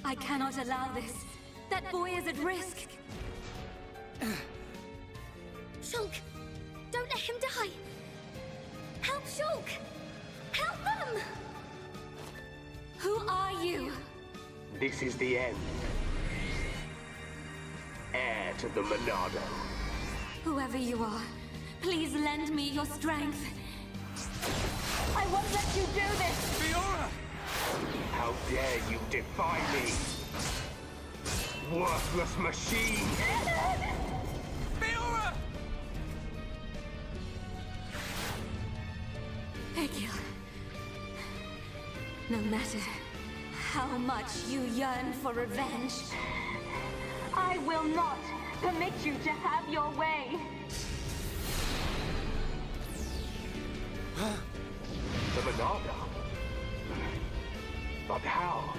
I cannot allow this. That boy is at risk. Shulk, don't let him die. Help Shulk. Help them. Who are you? This is the end. Heir to the Monado. Whoever you are, please lend me your strength. I won't let you do this. Fiora! How dare you defy me? Worthless machine! Fiora! Egil. No matter how much you yearn for revenge, I will not permit you to have your way. The Monado? But how?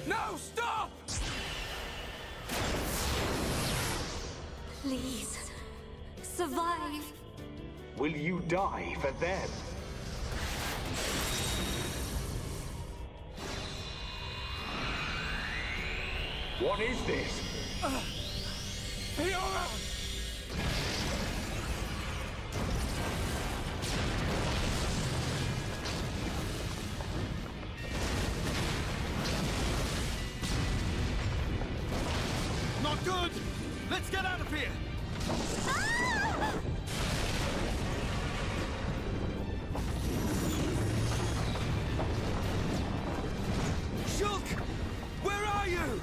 No, stop! please, survive. Will you die for them? What is this? Fiora! Not good! Let's get out of here! Shulk! Where are you?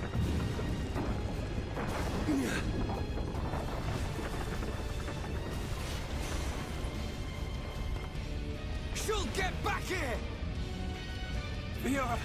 Shulk, get back here! Fiora!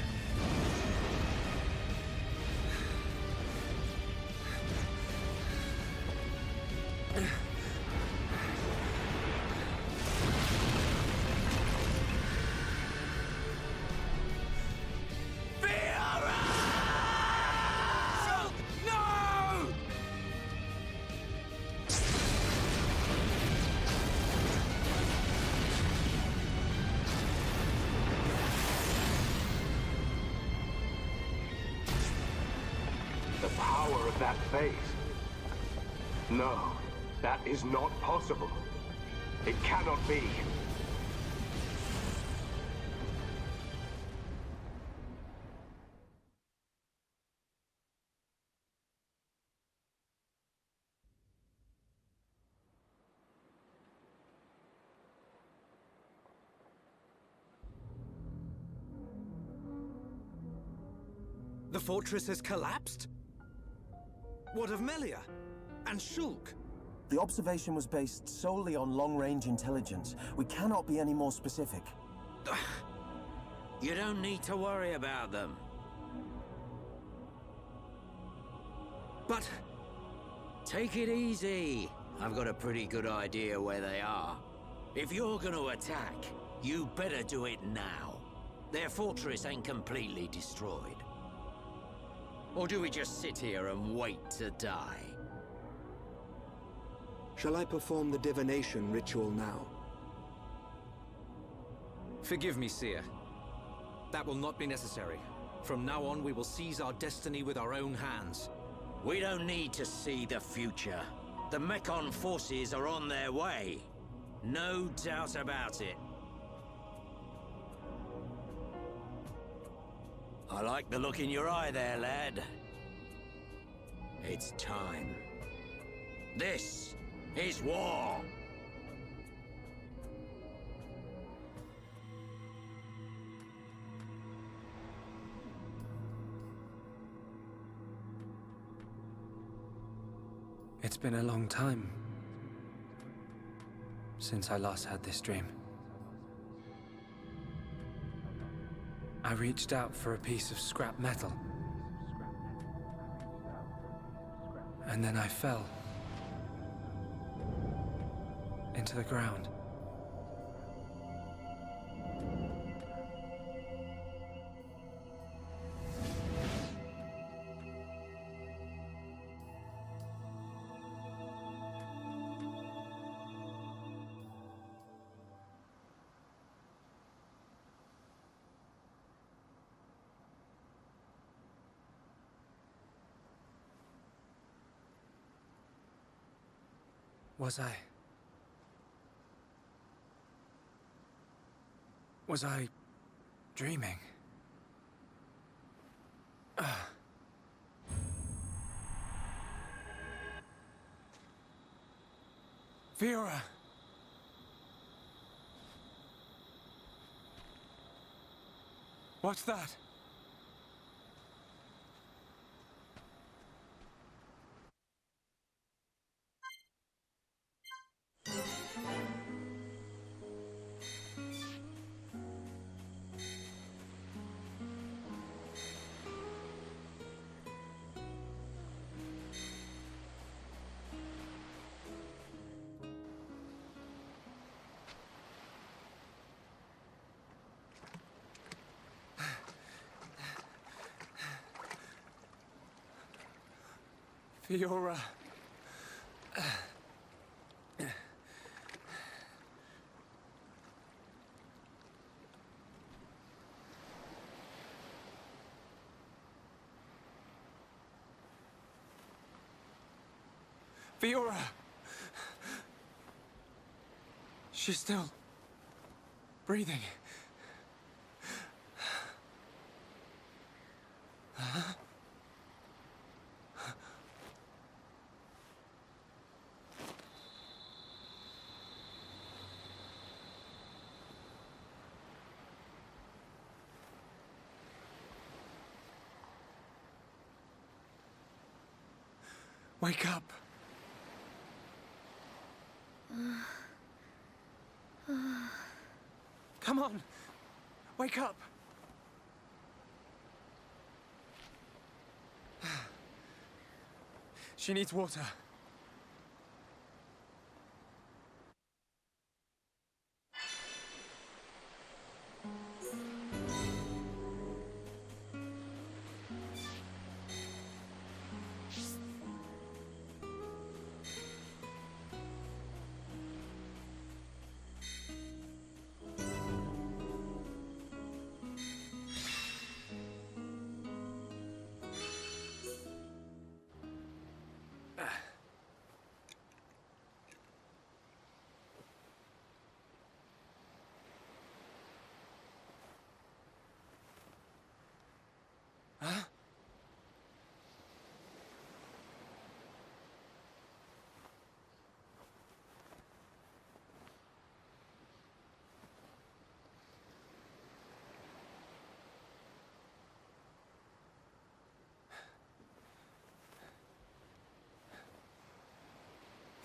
The power of that face. No, that is not possible. It cannot be. The fortress has collapsed? What of Melia? And Shulk? The observation was based solely on long-range intelligence. We cannot be any more specific. You don't need to worry about them. But... Take it easy. I've got a pretty good idea where they are. If you're gonna attack, you better do it now. Their fortress ain't completely destroyed. Or do we just sit here and wait to die? Shall I perform the divination ritual now? Forgive me, Seer. That will not be necessary. From now on, we will seize our destiny with our own hands. We don't need to see the future. The Mekon forces are on their way. No doubt about it. I like the look in your eye there, lad. It's time. This is war! It's been a long time since I last had this dream. I reached out for a piece of scrap metal. And then I fell into the ground. Was I dreaming? Fiora! What's that? Fiora. Fiora! She's still breathing. Wake up. Come on. Wake up. She needs water.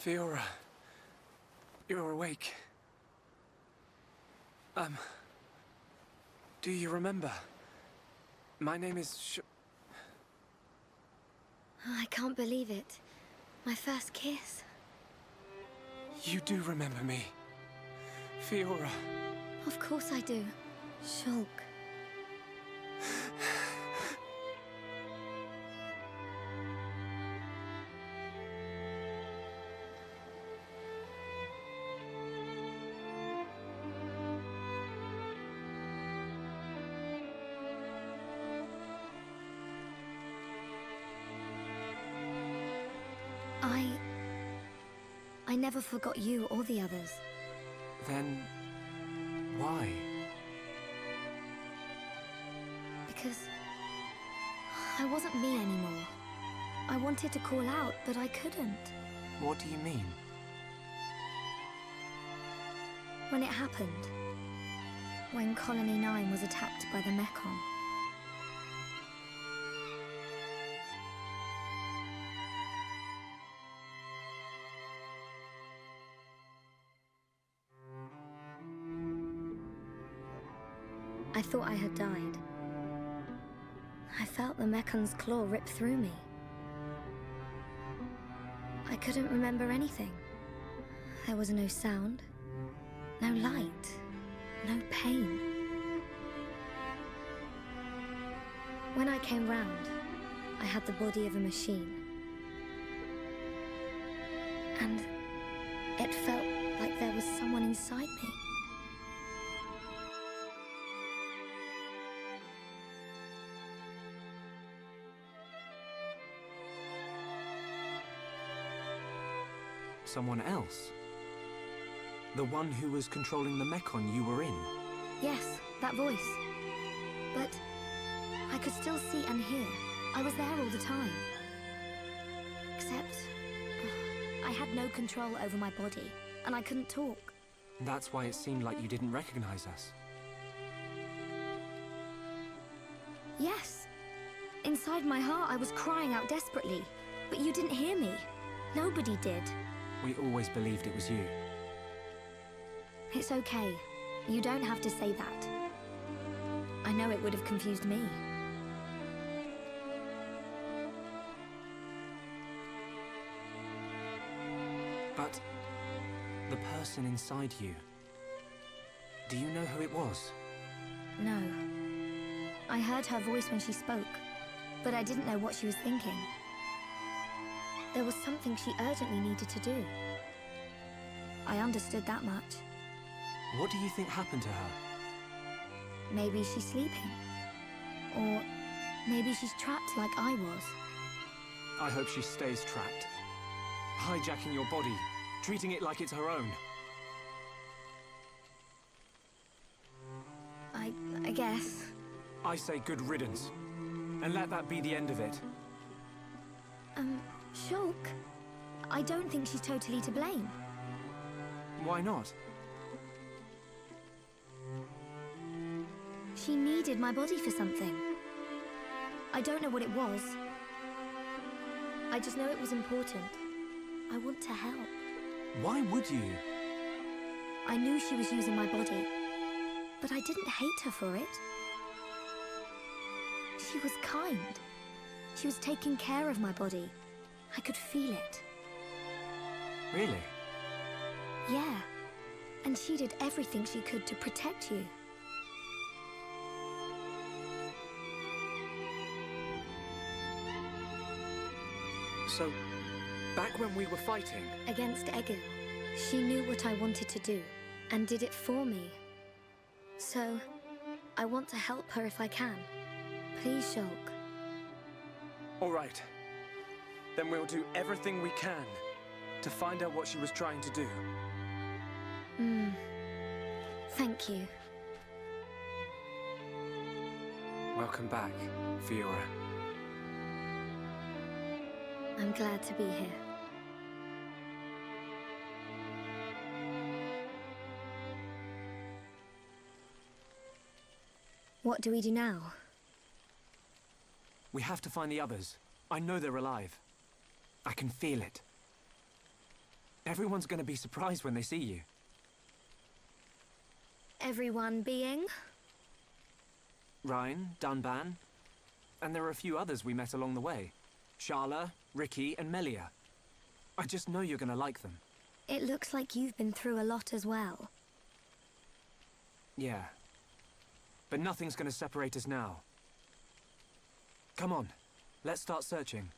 Fiora, you're awake. Do you remember? My name is I can't believe it. My first kiss. You do remember me. Fiora. Of course I do. Shulk. I never forgot you or the others. Then... why? Because... I wasn't me anymore. I wanted to call out, but I couldn't. What do you mean? When it happened. When Colony 9 was attacked by the Mechon. I thought I had died. I felt the Mecon's claw rip through me. I couldn't remember anything. There was no sound, no light, no pain. When I came round, I had the body of a machine. And it felt like there was someone inside me. Someone else? The one who was controlling the Mechon you were in? Yes, that voice. But I could still see and hear. I was there all the time. Except I had no control over my body, and I couldn't talk. That's why it seemed like you didn't recognize us. Yes. Inside my heart, I was crying out desperately. But you didn't hear me. Nobody did. We always believed it was you. It's okay. You don't have to say that. I know it would have confused me. But the person inside you, do you know who it was? No. I heard her voice when she spoke, but I didn't know what she was thinking. There was something she urgently needed to do. I understood that much. What do you think happened to her? Maybe she's sleeping. Or maybe she's trapped like I was. I hope she stays trapped. Hijacking your body, treating it like it's her own. I guess. I say good riddance. And let that be the end of it. Shulk, I don't think she's totally to blame. Why not? She needed my body for something. I don't know what it was. I just know it was important. I want to help. Why would you? I knew she was using my body, but I didn't hate her for it. She was kind. She was taking care of my body. I could feel it. Really? Yeah. And she did everything she could to protect you. So, back when we were fighting... Against Egu, she knew what I wanted to do, and did it for me. So, I want to help her if I can. Please, Shulk. All right. Then we'll do everything we can to find out what she was trying to do. Thank you. Welcome back, Fiora. I'm glad to be here. What do we do now? We have to find the others. I know they're alive. I can feel it. Everyone's gonna be surprised when they see you. Everyone being? Ryan, Dunban, and there are a few others we met along the way. Sharla, Ricky, and Melia. I just know you're gonna like them. It looks like you've been through a lot as well. Yeah. But nothing's gonna separate us now. Come on, let's start searching.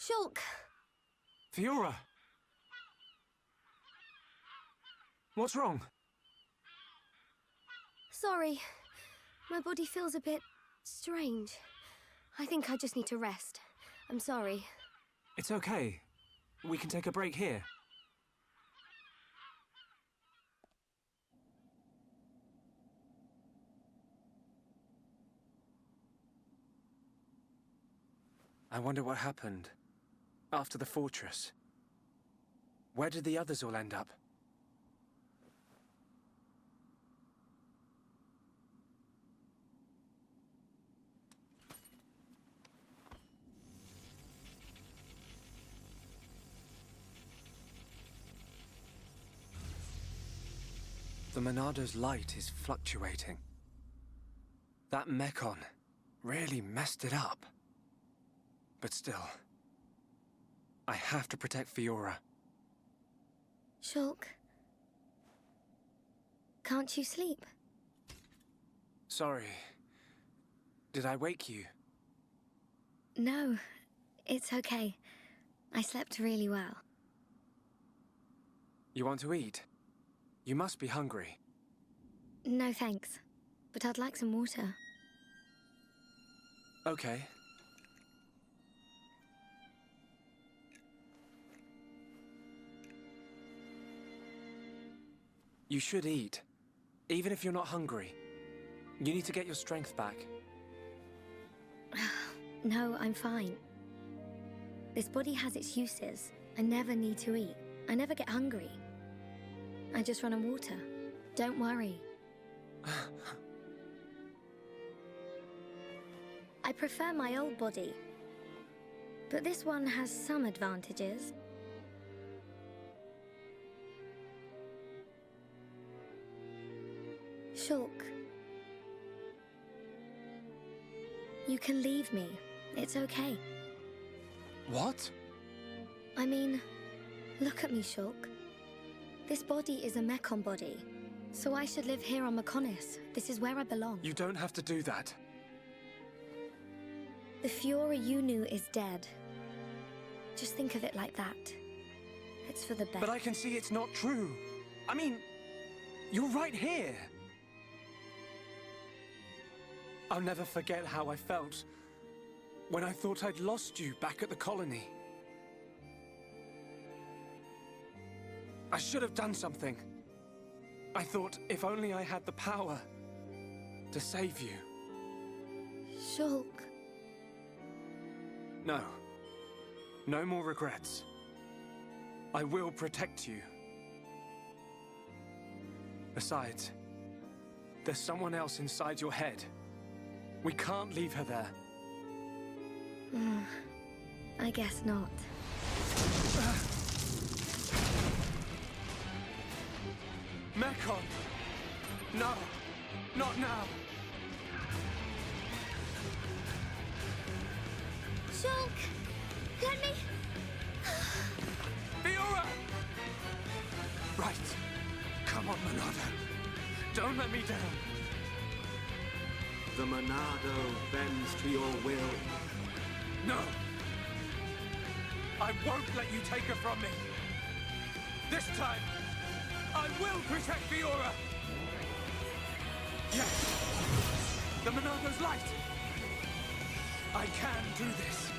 Shulk! Fiora! What's wrong? Sorry. My body feels a bit strange. I think I just need to rest. I'm sorry. It's okay. We can take a break here. I wonder what happened after the fortress. Where did the others all end up? The Monado's light is fluctuating. That Mekon really messed it up. But still, I have to protect Fiora. Shulk, can't you sleep? Sorry. Did I wake you? No, it's okay. I slept really well. You want to eat? You must be hungry. No thanks, but I'd like some water. Okay. You should eat, even if you're not hungry. You need to get your strength back. No, I'm fine. This body has its uses. I never need to eat. I never get hungry. I just run on water. Don't worry. I prefer my old body, but this one has some advantages. Shulk, you can leave me. It's okay. What? I mean, look at me, Shulk. This body is a Mekon body, so I should live here on Mekonis. This is where I belong. You don't have to do that. The Fiora you knew is dead. Just think of it like that. It's for the best. But I can see it's not true. I mean, you're right here. I'll never forget how I felt when I thought I'd lost you back at the colony. I should have done something. I thought if only I had the power to save you. Shulk. No. No more regrets. I will protect you. Besides, there's someone else inside your head. We can't leave her there. I guess not. Mekon! No! Not now! Shulk! Let me... Fiora! Right. Come on, Monado. Don't let me down. The Monado bends to your will. No! I won't let you take her from me! This time, I will protect Fiora! Yes! The Monado's light! I can do this!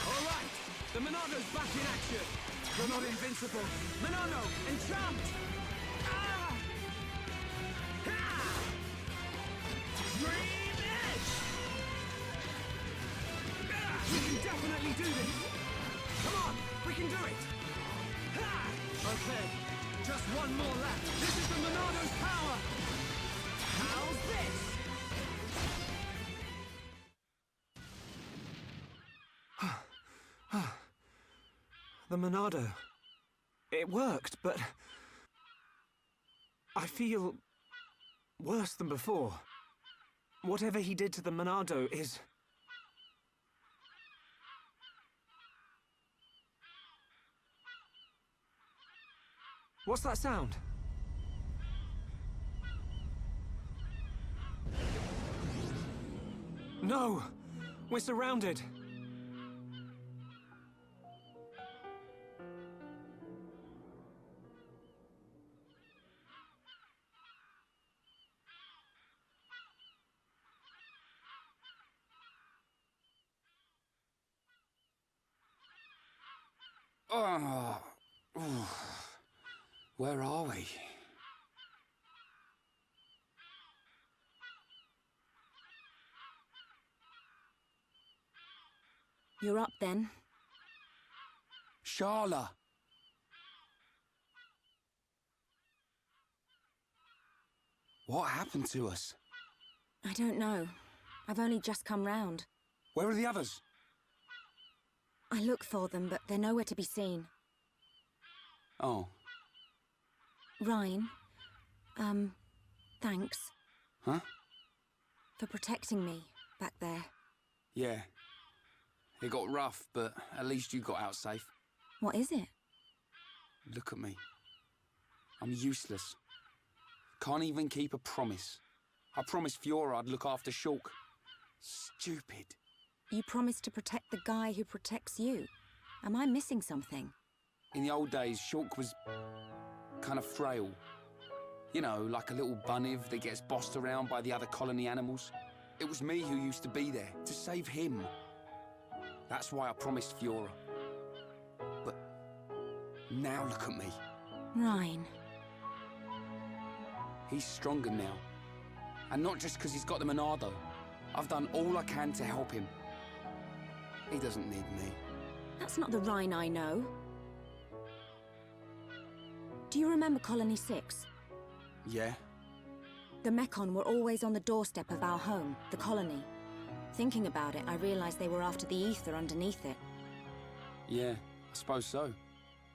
All right, the Monado's back in action. You're not invincible. Monado, enchant! Ah! Ha! Dream Edge! Ah! We can definitely do this. Come on, we can do it. Ha! Okay, just one more left. This is the Monado's power. How's this? The Monado. It worked, but... I feel... worse than before. Whatever he did to the Monado is... What's that sound? No! We're surrounded! Oh, where are we? You're up then. Sharla! What happened to us? I don't know. I've only just come round. Where are the others? I look for them, but they're nowhere to be seen. Oh. Ryan, thanks. Huh? For protecting me back there. Yeah. It got rough, but at least you got out safe. What is it? Look at me. I'm useless. Can't even keep a promise. I promised Fiora I'd look after Shulk. Stupid. You promised to protect the guy who protects you. Am I missing something? In the old days, Shulk was kind of frail. You know, like a little bunniv that gets bossed around by the other colony animals. It was me who used to be there, to save him. That's why I promised Fiora. But now look at me. Ryan. He's stronger now. And not just because he's got the Monado. I've done all I can to help him. He doesn't need me. That's not the Ryan I know. Do you remember Colony 6? Yeah? The Mekon were always on the doorstep of our home, the colony. Thinking about it, I realized they were after the ether underneath it. Yeah, I suppose so.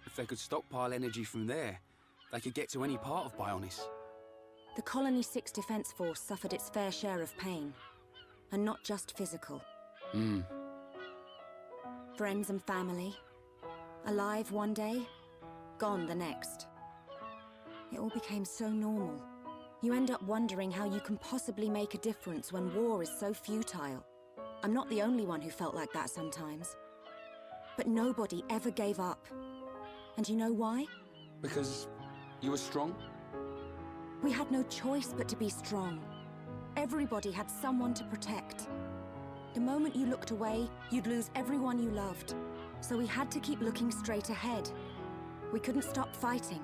If they could stockpile energy from there, they could get to any part of Bionis. The Colony 6 Defense Force suffered its fair share of pain. And not just physical. Friends and family. Alive one day, gone the next. It all became so normal. You end up wondering how you can possibly make a difference when war is so futile. I'm not the only one who felt like that sometimes. But nobody ever gave up. And you know why? Because you were strong? We had no choice but to be strong. Everybody had someone to protect. The moment you looked away, you'd lose everyone you loved. So we had to keep looking straight ahead. We couldn't stop fighting.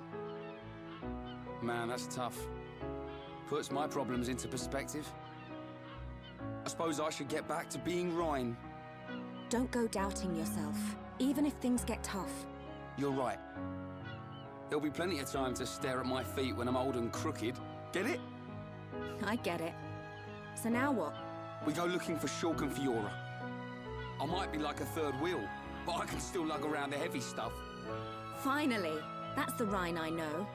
Man, that's tough. Puts my problems into perspective. I suppose I should get back to being Ryan. Don't go doubting yourself, even if things get tough. You're right. There'll be plenty of time to stare at my feet when I'm old and crooked. Get it? I get it. So now what? We go looking for Shulk and Fiora. I might be like a third wheel, but I can still lug around the heavy stuff. Finally! That's the Rhine I know.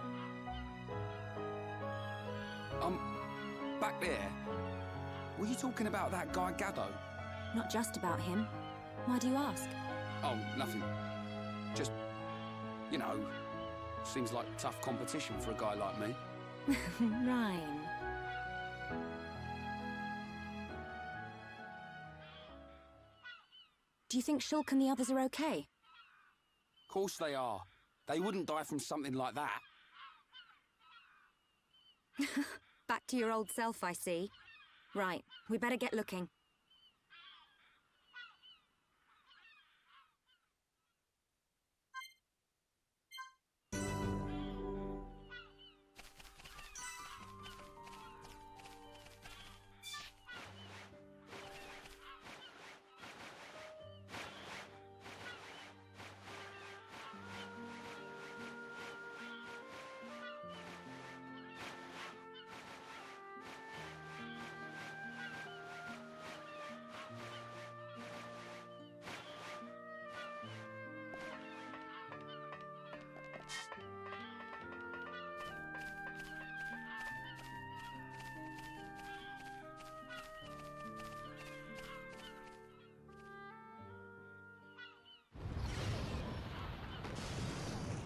Back there. Were you talking about that guy Gaddo? Not just about him. Why do you ask? Oh, nothing. Just, you know, seems like tough competition for a guy like me. Rhine. Do you think Shulk and the others are okay? Of course they are. They wouldn't die from something like that. Back to your old self, I see. Right, we better get looking.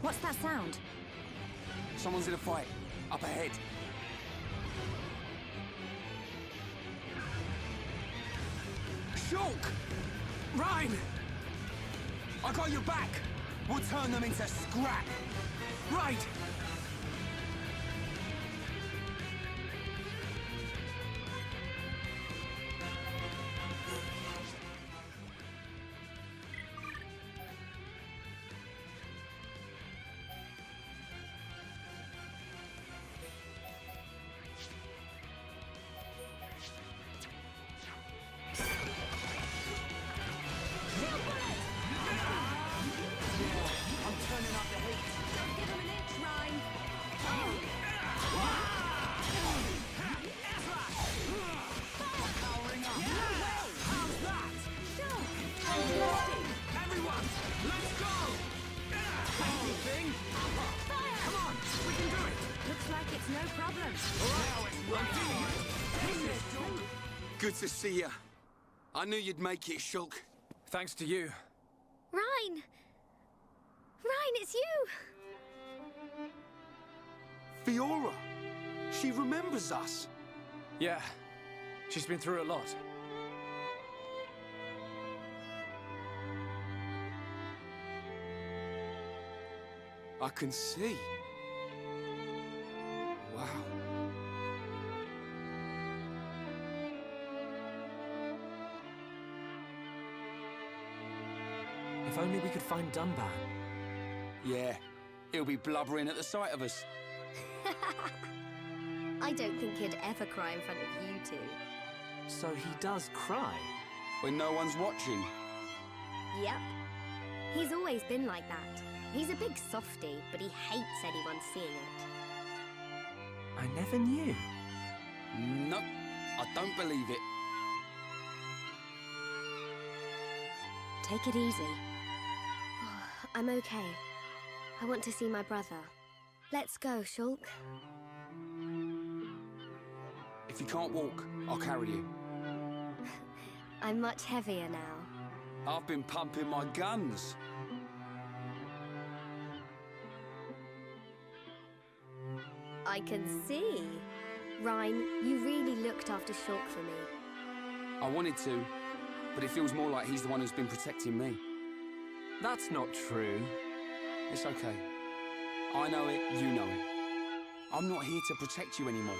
What's that sound? Someone's in a fight. Up ahead. Shulk! Rhine! I got your back! We'll turn them into scrap! Right! Good to see you. I knew you'd make it, Shulk. Thanks to you. Rhine! Rhine, it's you! Fiora! She remembers us. Yeah. She's been through a lot. I can see. Wow. If only we could find Dunbar. Yeah, he'll be blubbering at the sight of us. I don't think he'd ever cry in front of you two. So he does cry? When no one's watching. Yep. He's always been like that. He's a big softie, but he hates anyone seeing it. I never knew. Nope, I don't believe it. Take it easy. I'm okay. I want to see my brother. Let's go, Shulk. If you can't walk, I'll carry you. I'm much heavier now. I've been pumping my guns. I can see. Rhine, you really looked after Shulk for me. I wanted to, but it feels more like he's the one who's been protecting me. That's not true. It's okay. I know it, you know it. I'm not here to protect you anymore.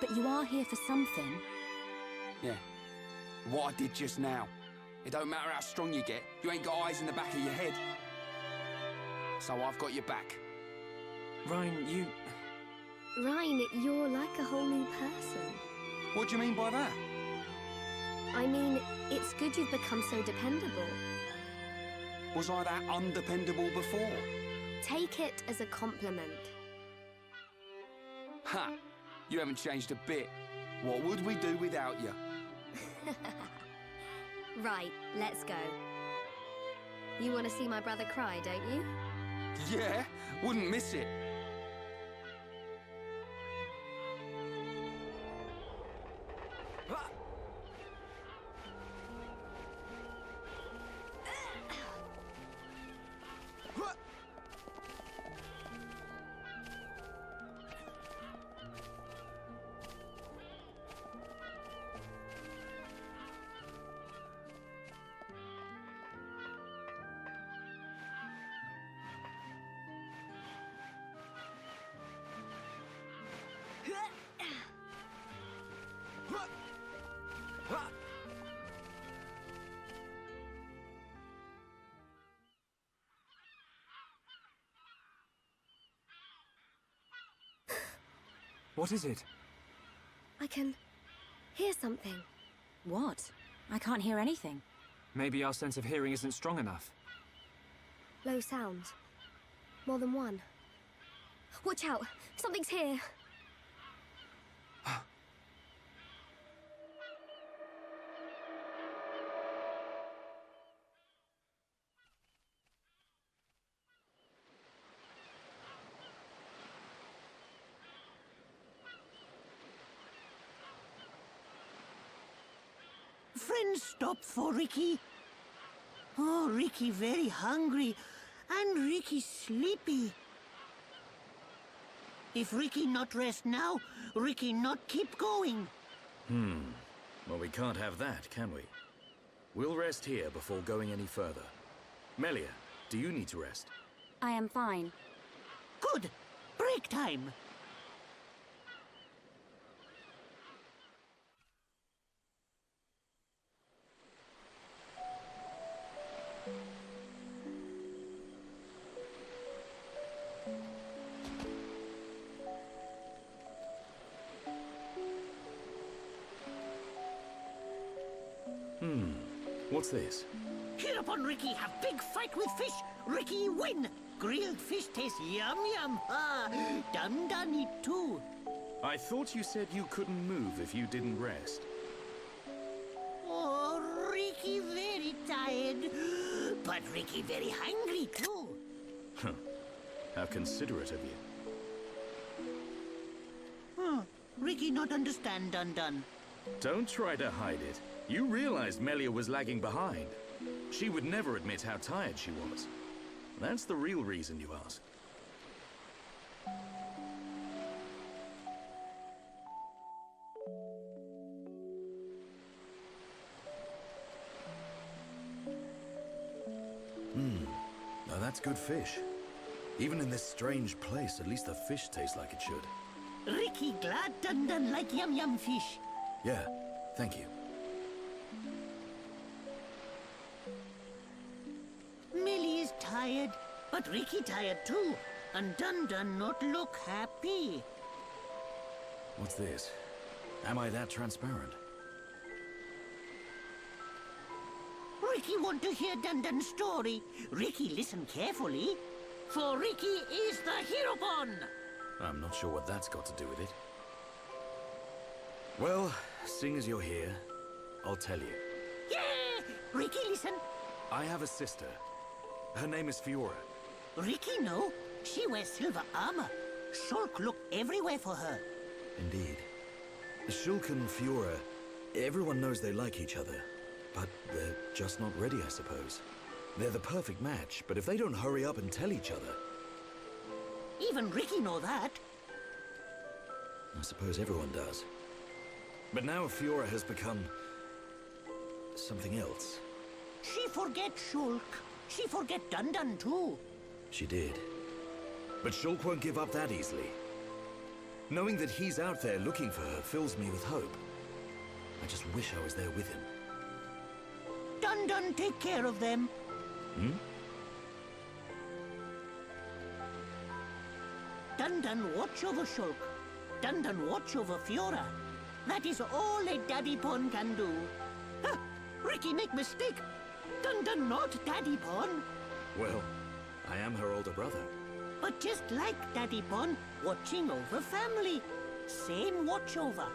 But you are here for something. Yeah. What I did just now. It don't matter how strong you get, you ain't got eyes in the back of your head. So I've got your back. Ryan, you... Ryan, you're like a whole new person. What do you mean by that? I mean, it's good you've become so dependable. Was I that undependable before? Take it as a compliment. Ha! You haven't changed a bit. What would we do without you? Right, let's go. You want to see my brother cry, don't you? Yeah, wouldn't miss it. What is it? I can hear something. What? I can't hear anything. Maybe our sense of hearing isn't strong enough. Low sounds. More than one. Watch out! Something's here! Friends stop for Ricky. Oh, Ricky very hungry, and Ricky sleepy. If Ricky not rest now, Ricky not keep going. Well, we can't have that, can we? We'll rest here before going any further. Melia, do you need to rest? I am fine. Good. Break time. What's this? Hereupon Ricky have big fight with fish. Ricky win. Grilled fish taste yum yum. Ah, done it too. I thought you said you couldn't move if you didn't rest. Oh, Ricky very tired. But Ricky very hungry too. Huh. How considerate of you. Ricky not understand done. Don't try to hide it. You realized Melia was lagging behind. She would never admit how tired she was. That's the real reason you ask. Now that's good fish. Even in this strange place, at least the fish tastes like it should. Ricky glad done like yum yum fish. Yeah, thank you. Millie is tired, but Ricky tired too. And Dun not look happy. What's this? Am I that transparent? Ricky want to hear Dun story. Ricky listen carefully. For Ricky is the Heropon. I'm not sure what that's got to do with it. Well, seeing as you're here, I'll tell you. Yeah! Ricky listen. I have a sister. Her name is Fiora. Ricky know. She wears silver armor. Shulk look everywhere for her. Indeed. Shulk and Fiora, everyone knows they like each other. But they're just not ready, I suppose. They're the perfect match, but if they don't hurry up and tell each other... Even Ricky know that. I suppose everyone does. But now Fiora has become... something else. She forget Shulk. She forget Dun too. She did. But Shulk won't give up that easily. Knowing that he's out there looking for her fills me with hope. I just wish I was there with him. Dun take care of them. Hmm? Dun watch over Shulk. Dun watch over Fiora. That is all a Daddy Pon can do. Huh, Ricky make mistake. Dun not Daddy Pon. Well, I am her older brother. But just like Daddy Pon, watching over family. Same watch over.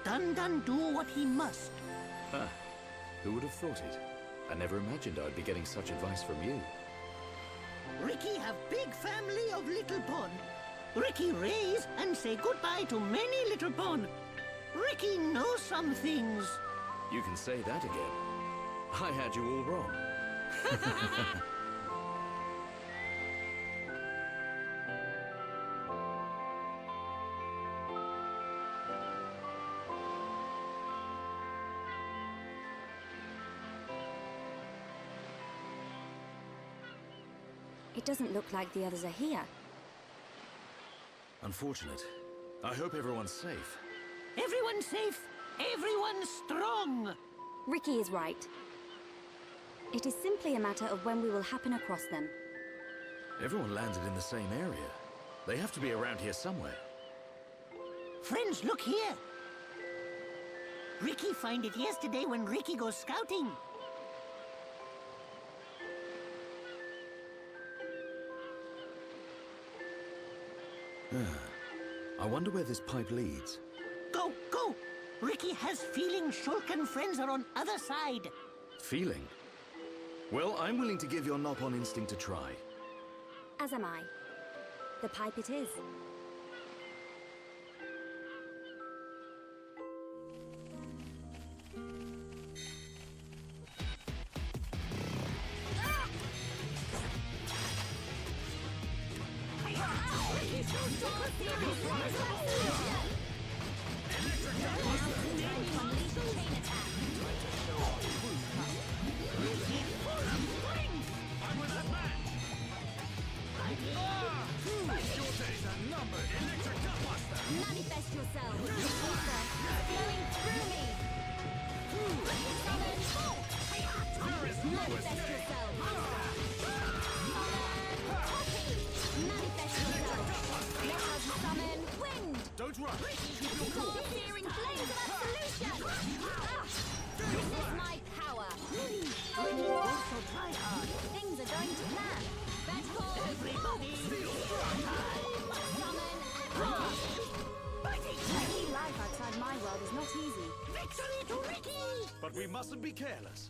Dun do what he must. Huh. Who would have thought it? I never imagined I'd be getting such advice from you. Ricky have big family of Little Pon. Ricky raise and say goodbye to many Little Pon. Ricky knows some things. You can say that again. I had you all wrong. It doesn't look like the others are here. Unfortunate. I hope everyone's safe. Everyone's safe. Everyone's strong. Ricky is right. It is simply a matter of when we will happen across them. Everyone landed in the same area. They have to be around here somewhere. Friends, look here. Ricky find it yesterday when Ricky goes scouting. I wonder where this pipe leads. Go! Ricky has feeling Shulk and friends are on other side. Feeling? Well, I'm willing to give your knock-on instinct a try. As am I. The pipe it is. Manifest yourself. Flowing through me. Summon. Manifest yourself. Manifest yourself. Let us summon wind. Don't run. Searing flames of absolution. This is my power. Also try hard. Things are going to plan. Battle. Everybody, Summon across. Making life outside my world is not easy. Victory to Ricky! But we mustn't be careless.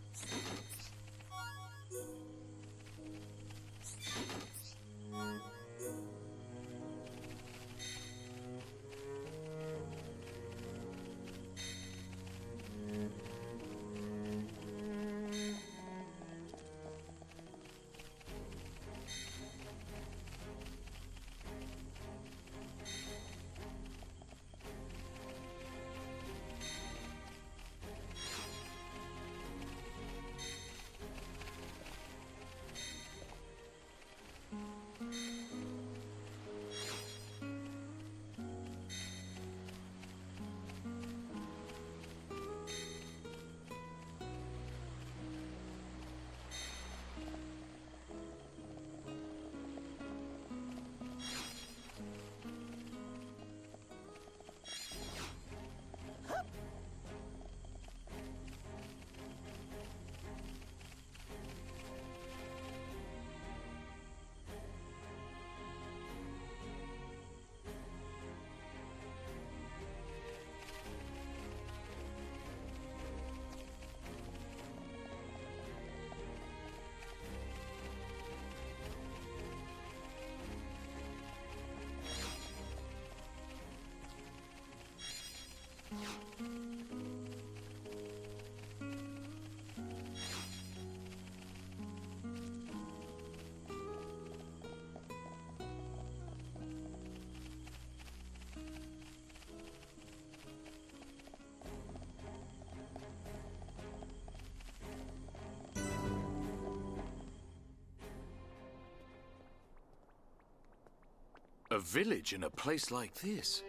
A village in a place like this?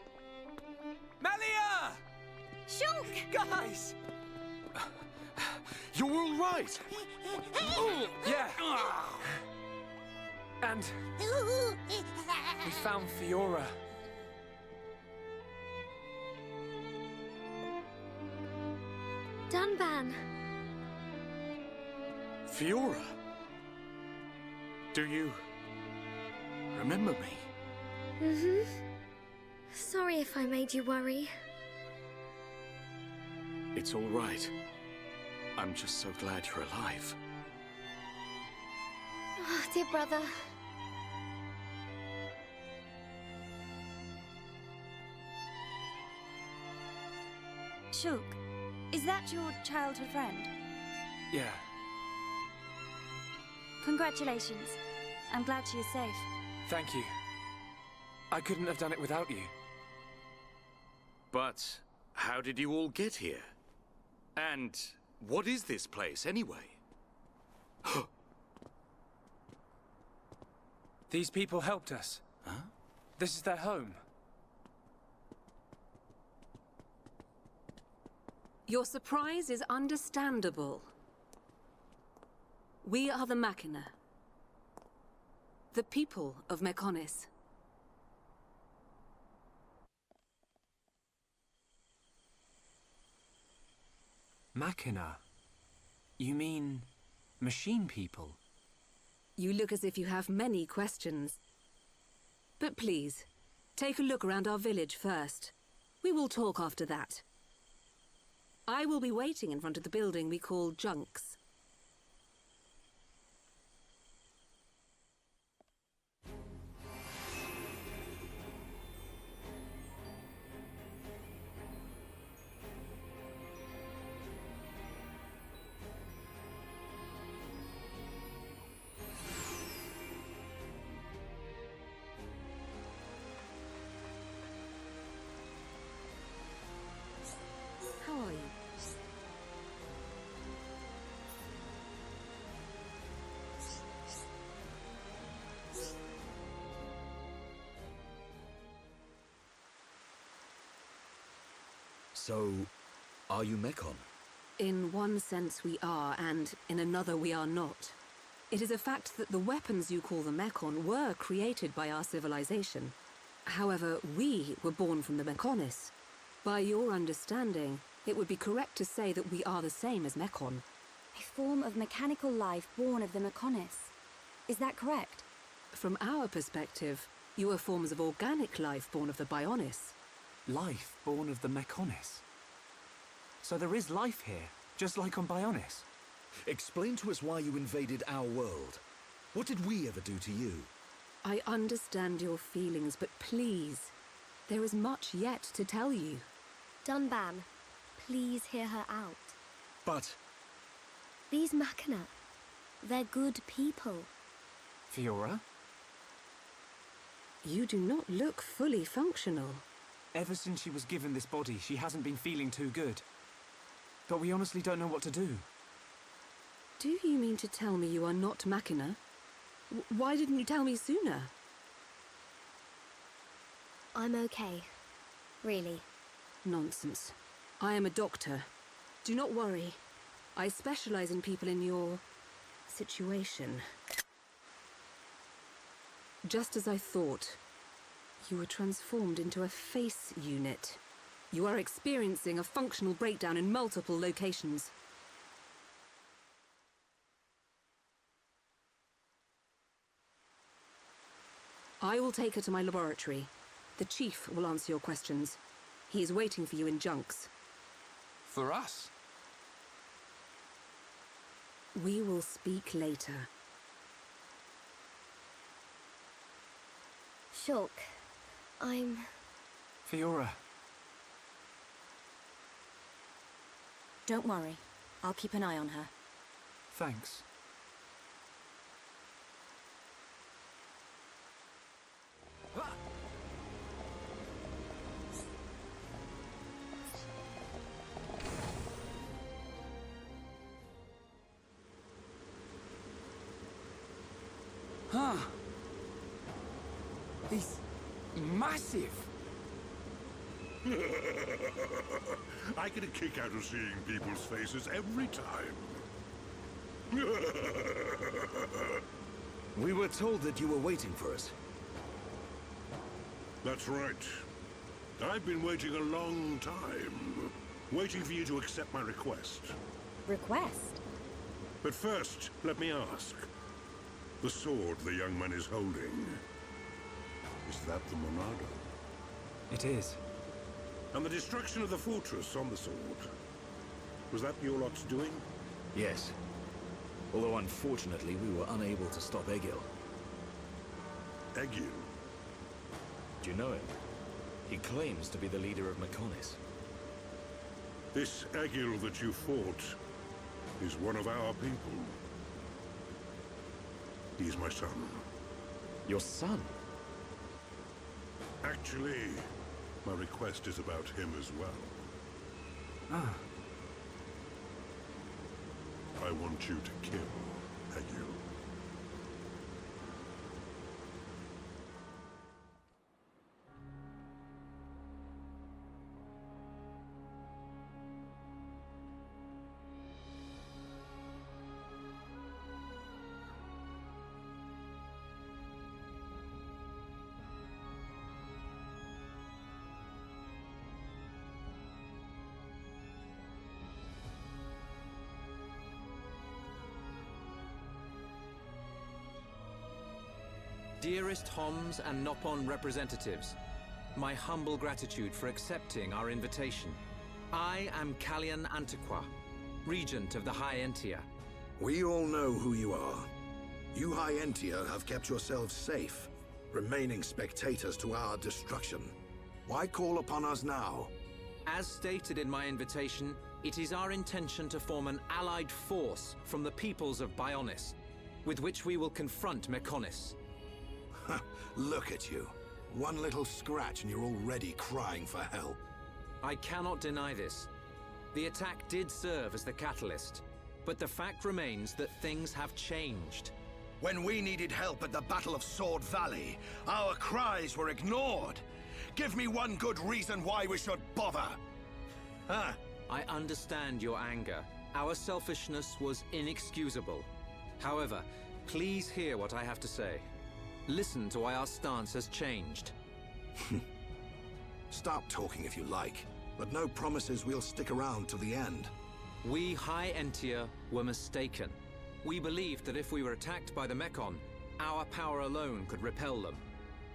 Melia! Shulk! Guys! You're all right! Yeah. And we found Fiora. Dunban! Fiora? Do you remember me? Mm-hmm. Sorry if I made you worry. It's all right. I'm just so glad you're alive. Oh, dear brother. Shulk, is that your childhood friend? Yeah. Congratulations. I'm glad she is safe. Thank you. I couldn't have done it without you. But how did you all get here? And what is this place, anyway? These people helped us. Huh? This is their home. Your surprise is understandable. We are the Machina. The people of Mechonis. Machina? You mean machine people? You look as if you have many questions. But please, take a look around our village first. We will talk after that. I will be waiting in front of the building we call Junks. How are you? So, are you Mechon? In one sense we are, and in another we are not. It is a fact that the weapons you call the Mechon were created by our civilization. However, we were born from the Mechonis. By your understanding, it would be correct to say that we are the same as Mechon. A form of mechanical life born of the Mechonis. Is that correct? From our perspective, you are forms of organic life born of the Bionis. Life born of the Mechonis? So there is life here, just like on Bionis? Explain to us why you invaded our world. What did we ever do to you? I understand your feelings, but please, there is much yet to tell you. Dunban, please hear her out. But... These Machina, they're good people. Fiora? You do not look fully functional. Ever since she was given this body, she hasn't been feeling too good. But we honestly don't know what to do. Do you mean to tell me you are not Machina? Why didn't you tell me sooner? I'm okay. Really. Nonsense. I am a doctor. Do not worry. I specialize in people in your situation. Just as I thought, you were transformed into a face unit. You are experiencing a functional breakdown in multiple locations. I will take her to my laboratory. The Chief will answer your questions. He is waiting for you in Junks. For us? We will speak later. Shulk, I'm... Fiora. Don't worry. I'll keep an eye on her. Thanks. Huh. These massive. I get a kick out of seeing people's faces every time. We were told that you were waiting for us. That's right. I've been waiting a long time. Waiting for you to accept my request. Request? But first, let me ask. The sword the young man is holding, is that the Monado? It is. And the destruction of the fortress on the sword, was that your lot's doing? Yes. Although unfortunately we were unable to stop Egil. Egil? Do you know him? He claims to be the leader of Mechonis. This Egil that you fought is one of our people. He's my son. Your son? Actually, my request is about him as well. Ah. I want you to kill Egil. Dearest Homs and Nopon representatives, my humble gratitude for accepting our invitation. I am Kallian Antiqua, Regent of the High Entia. We all know who you are. You High Entia have kept yourselves safe, remaining spectators to our destruction. Why call upon us now? As stated in my invitation, it is our intention to form an allied force from the peoples of Bionis, with which we will confront Mechonis. Look at you. One little scratch and you're already crying for help. I cannot deny this. The attack did serve as the catalyst, but the fact remains that things have changed. When we needed help at the Battle of Sword Valley, our cries were ignored. Give me one good reason why we should bother. I understand your anger. Our selfishness was inexcusable. However, please hear what I have to say. Listen to why our stance has changed. Stop talking if you like, but no promises we'll stick around to the end. We High Entia were mistaken. We believed that if we were attacked by the Mechon, our power alone could repel them.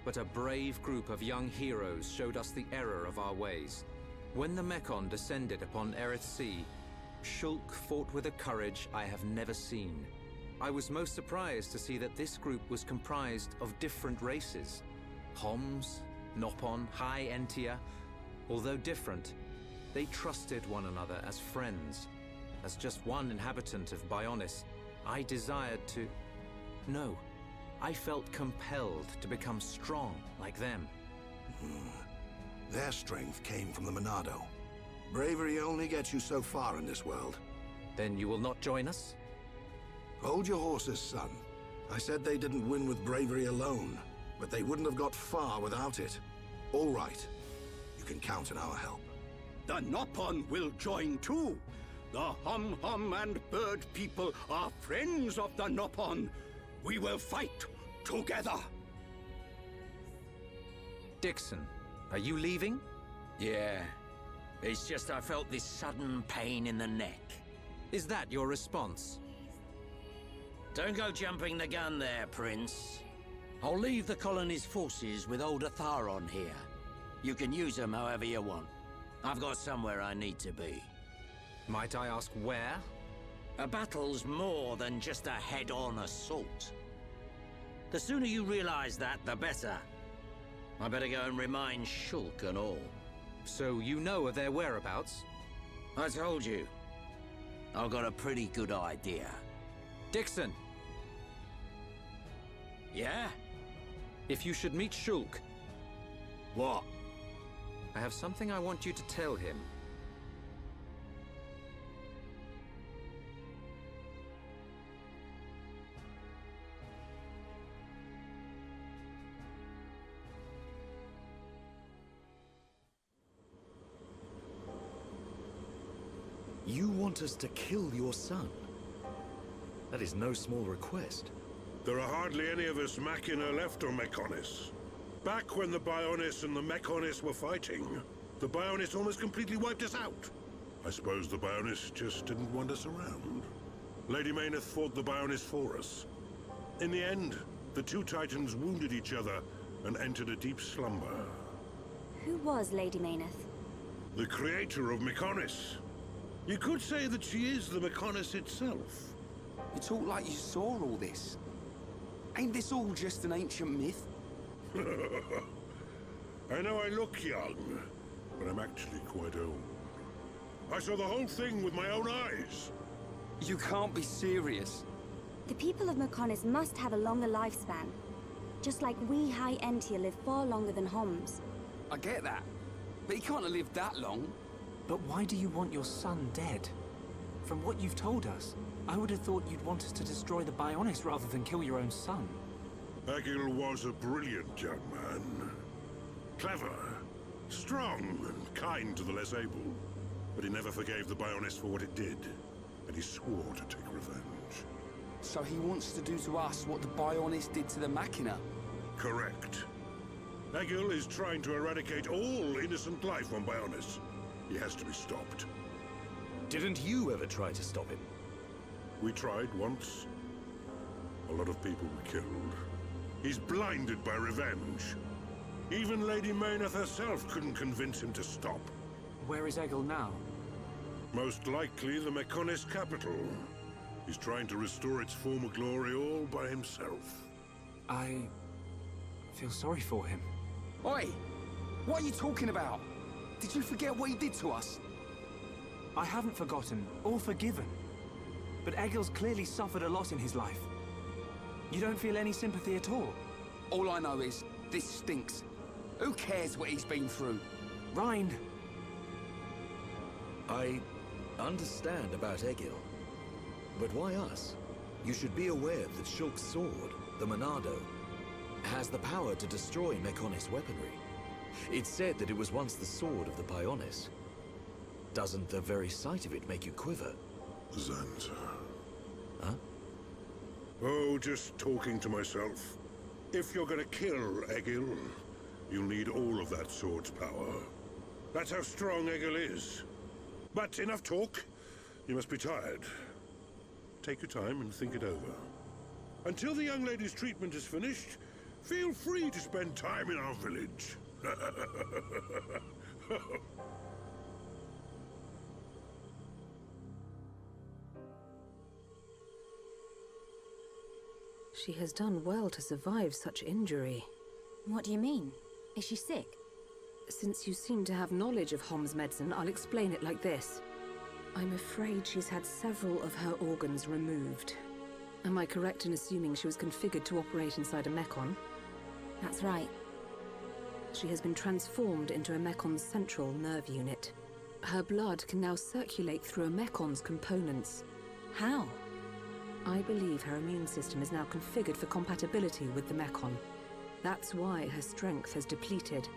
But a brave group of young heroes showed us the error of our ways. When the Mechon descended upon Erith Sea, Shulk fought with a courage I have never seen. I was most surprised to see that this group was comprised of different races. Homs, Nopon, High Entia. Although different, they trusted one another as friends. As just one inhabitant of Bionis, I desired to... No, I felt compelled to become strong like them. Their strength came from the Monado. Bravery only gets you so far in this world. Then you will not join us? Hold your horses, son. I said they didn't win with bravery alone, but they wouldn't have got far without it. All right. You can count on our help. The Nopon will join too. The Hum-Hum and Bird people are friends of the Nopon. We will fight together. Dixon, are you leaving? Yeah. It's just I felt this sudden pain in the neck. Is that your response? Don't go jumping the gun there, Prince. I'll leave the colony's forces with old Atharon here. You can use them however you want. I've got somewhere I need to be. Might I ask where? A battle's more than just a head-on assault. The sooner you realize that, the better. I better go and remind Shulk and all. So you know of their whereabouts? I told you. I've got a pretty good idea. Dixon! Yeah? If you should meet Shulk... What? I have something I want you to tell him. You want us to kill your son? That is no small request. There are hardly any of us Machina left on Mechonis. Back when the Bionis and the Mechonis were fighting, the Bionis almost completely wiped us out. I suppose the Bionis just didn't want us around. Lady Mayneth fought the Bionis for us. In the end, the two Titans wounded each other and entered a deep slumber. Who was Lady Mayneth? The creator of Mechonis. You could say that she is the Mechonis itself. You talk like you saw all this. Ain't this all just an ancient myth? I know I look young, but I'm actually quite old. I saw the whole thing with my own eyes. You can't be serious. The people of Mechonis must have a longer lifespan. Just like we High Entia live far longer than Homs. I get that, but he can't have lived that long. But why do you want your son dead? From what you've told us, I would have thought you'd want us to destroy the Bionis rather than kill your own son. Egil was a brilliant young man. Clever, strong, and kind to the less able. But he never forgave the Bionis for what it did, and he swore to take revenge. So he wants to do to us what the Bionis did to the Machina? Correct. Egil is trying to eradicate all innocent life on Bionis. He has to be stopped. Didn't you ever try to stop him? We tried once. A lot of people were killed. He's blinded by revenge. Even Lady Mayneth herself couldn't convince him to stop. Where is Egil now? Most likely the Mechonis capital. He's trying to restore its former glory all by himself. I feel sorry for him. Oi! What are you talking about? Did you forget what he did to us? I haven't forgotten, or forgiven. But Egil's clearly suffered a lot in his life. You don't feel any sympathy at all? All I know is, this stinks. Who cares what he's been through? Rhine! I understand about Egil. But why us? You should be aware that Shulk's sword, the Monado, has the power to destroy Mechonis weaponry. It's said that it was once the sword of the Bionis. Doesn't the very sight of it make you quiver? Zanza. Huh? Oh, just talking to myself. If you're gonna kill Egil, you'll need all of that sword's power. That's how strong Egil is. But enough talk. You must be tired. Take your time and think it over. Until the young lady's treatment is finished, feel free to spend time in our village. She has done well to survive such injury. What do you mean? Is she sick? Since you seem to have knowledge of Hom's medicine, I'll explain it like this. I'm afraid she's had several of her organs removed. Am I correct in assuming she was configured to operate inside a Mechon? That's right. She has been transformed into a Mechon's central nerve unit. Her blood can now circulate through a Mechon's components. How? I believe her immune system is now configured for compatibility with the Mechon. That's why her strength has depleted.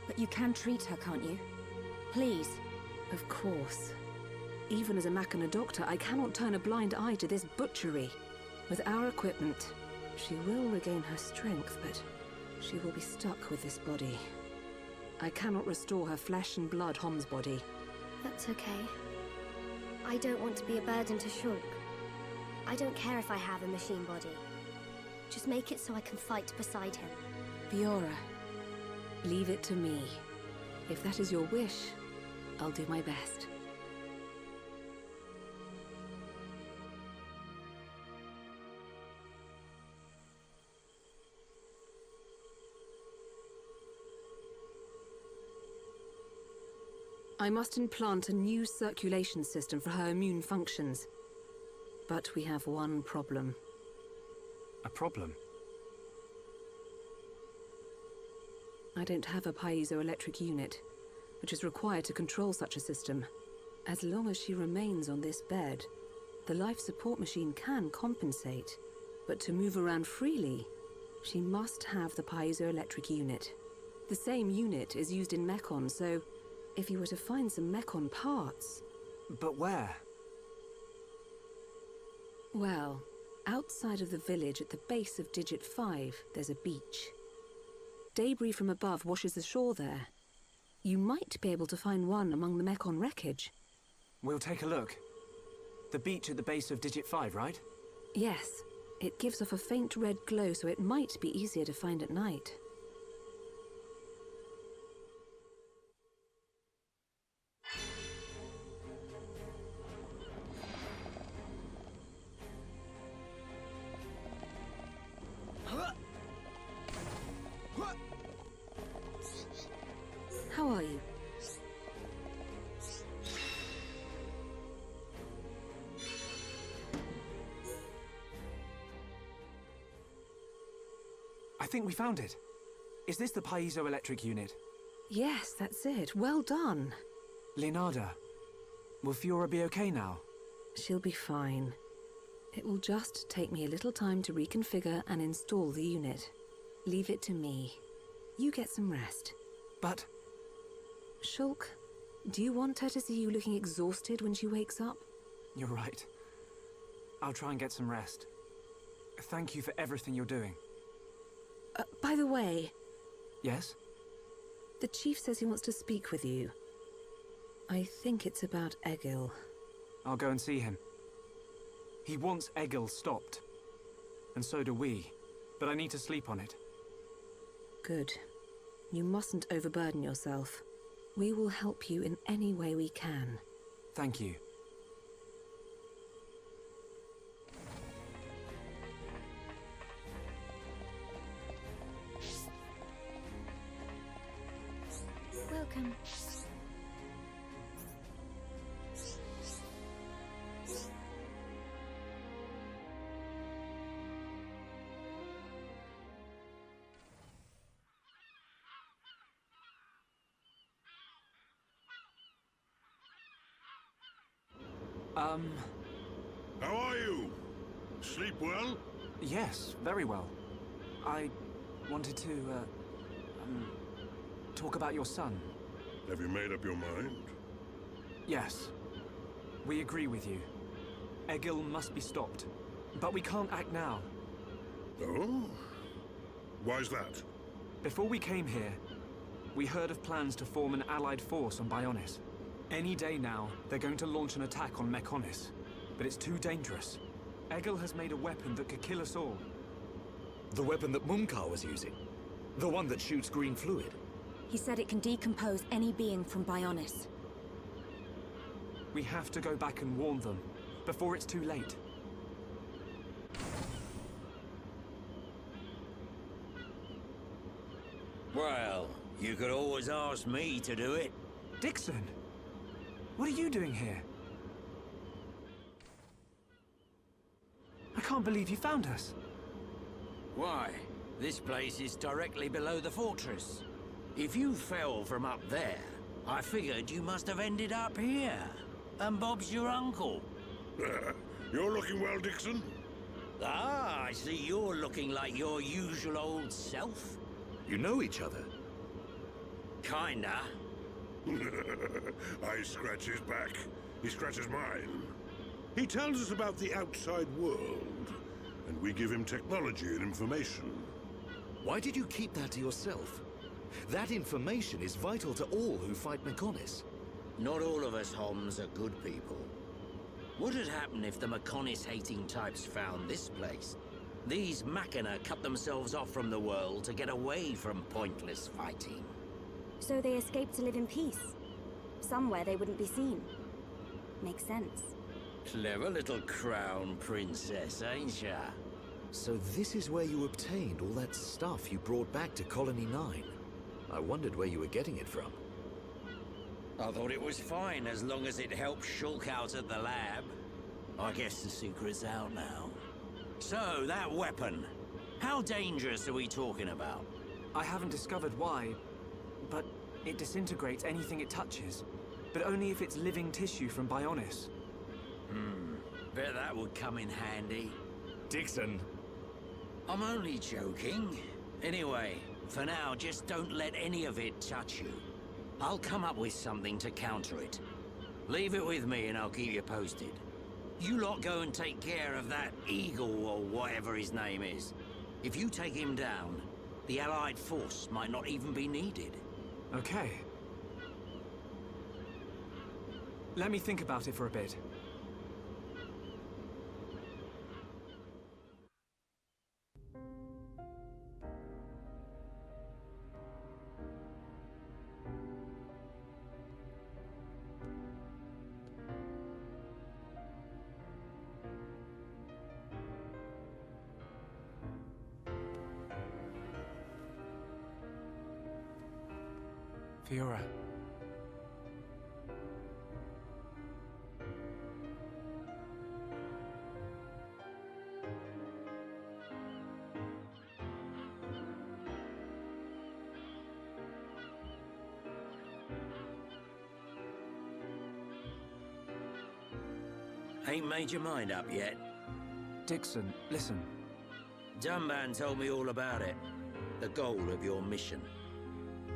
But you can treat her, can't you? Please. Of course. Even as a Machina doctor, I cannot turn a blind eye to this butchery. With our equipment, she will regain her strength, but she will be stuck with this body. I cannot restore her flesh and blood Hom's body. That's okay. I don't want to be a burden to Shulk. I don't care if I have a machine body. Just make it so I can fight beside him. Fiora. Leave it to me. If that is your wish, I'll do my best. I must implant a new circulation system for her immune functions. But we have one problem. A problem? I don't have a piezoelectric unit, which is required to control such a system. As long as she remains on this bed, the life support machine can compensate. But to move around freely, she must have the piezoelectric unit. The same unit is used in Mechon, so if you were to find some Mechon parts, But where? Well, outside of the village at the base of Digit 5, there's a beach. Debris from above washes ashore there. You might be able to find one among the Mekon wreckage. We'll take a look. The beach at the base of Digit 5, right? Yes. It gives off a faint red glow, so it might be easier to find at night. How are you? I think we found it. Is this the piezoelectric unit? Yes, that's it. Well done. Leonardo, will Fiora be okay now? She'll be fine. It will just take me a little time to reconfigure and install the unit. Leave it to me. You get some rest. But... Shulk, do you want her to see you looking exhausted when she wakes up? You're right. I'll try and get some rest. Thank you for everything you're doing. By the way... Yes? The chief says he wants to speak with you. I think it's about Egil. I'll go and see him. He wants Egil stopped. And so do we. But I need to sleep on it. Good. You mustn't overburden yourself. We will help you in any way we can. Thank you. Welcome. How are you? Sleep well? Yes, very well. I wanted to, talk about your son. Have you made up your mind? Yes. We agree with you. Egil must be stopped. But we can't act now. Oh? Why's that? Before we came here, we heard of plans to form an allied force on Bionis. Any day now, they're going to launch an attack on Mekonis. But it's too dangerous. Egil has made a weapon that could kill us all. The weapon that Mumkar was using? The one that shoots green fluid? He said it can decompose any being from Bionis. We have to go back and warn them, before it's too late. Well, you could always ask me to do it. Dixon! What are you doing here? I can't believe you found us. Why? This place is directly below the fortress. If you fell from up there, I figured you must have ended up here. And Bob's your uncle. You're looking well, Dixon. Ah, I see you're looking like your usual old self. You know each other? Kinda. I scratch his back. He scratches mine. He tells us about the outside world, and we give him technology and information. Why did you keep that to yourself? That information is vital to all who fight Mekonis. Not all of us Homs are good people. What would happen if the Mekonis-hating types found this place? These Machina cut themselves off from the world to get away from pointless fighting. So they escaped to live in peace. Somewhere they wouldn't be seen. Makes sense. Clever little crown princess, ain't ya? So this is where you obtained all that stuff you brought back to Colony 9. I wondered where you were getting it from. I thought it was fine as long as it helped Shulk out at the lab. I guess the secret's out now. So, that weapon. How dangerous are we talking about? I haven't discovered why, but it disintegrates anything it touches. But only if it's living tissue from Bionis. Bet that would come in handy. Dixon! I'm only joking. Anyway, for now, just don't let any of it touch you. I'll come up with something to counter it. Leave it with me and I'll keep you posted. You lot go and take care of that eagle or whatever his name is. If you take him down, the Allied force might not even be needed. Okay. Let me think about it for a bit. Fiora. Ain't made your mind up yet? Dixon, listen. Dunban told me all about it. The goal of your mission.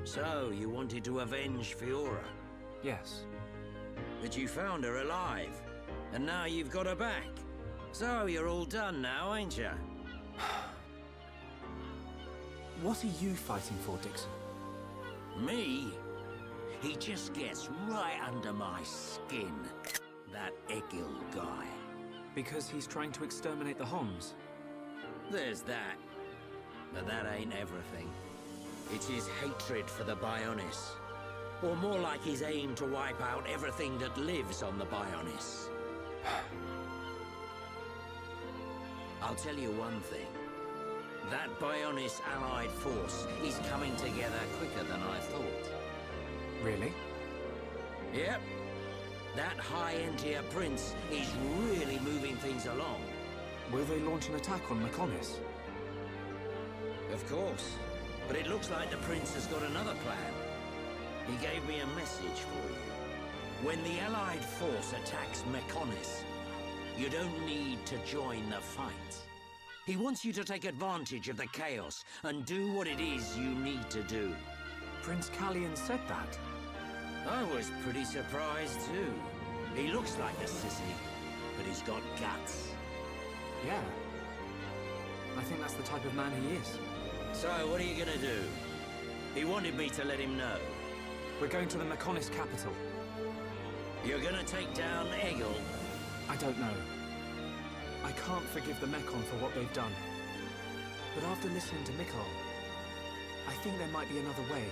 So, you wanted to avenge Fiora? Yes. But you found her alive, and now you've got her back. So, you're all done now, ain't you? What are you fighting for, Dixon? Me? He just gets right under my skin. That Egil guy. Because he's trying to exterminate the Homs? There's that. But that ain't everything. It's his hatred for the Bionis. Or more like his aim to wipe out everything that lives on the Bionis. I'll tell you one thing. That Bionis allied force is coming together quicker than I thought. Really? Yep. That high-end-tier prince is really moving things along. Will they launch an attack on Mechonis? Of course. But it looks like the prince has got another plan. He gave me a message for you. When the allied force attacks Mechonis, you don't need to join the fight. He wants you to take advantage of the chaos and do what it is you need to do. Prince Callian said that? I was pretty surprised too. He looks like a sissy, but he's got guts. Yeah. I think that's the type of man he is. So, what are you gonna do? He wanted me to let him know. We're going to the Mechonis capital. You're gonna take down Egil? I don't know. I can't forgive the Mechon for what they've done. But after listening to Mikkel, I think there might be another way.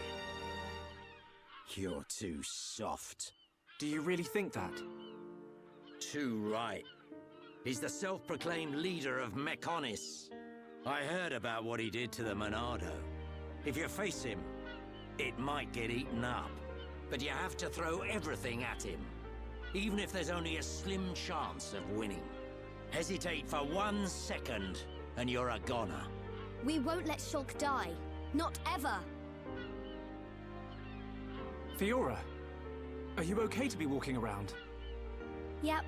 You're too soft. Do you really think that? Too right. He's the self-proclaimed leader of Mechonis. I heard about what he did to the Monado. If you face him, it might get eaten up. But you have to throw everything at him. Even if there's only a slim chance of winning. Hesitate for 1 second, and you're a goner. We won't let Shulk die. Not ever. Fiora, are you okay to be walking around? Yep.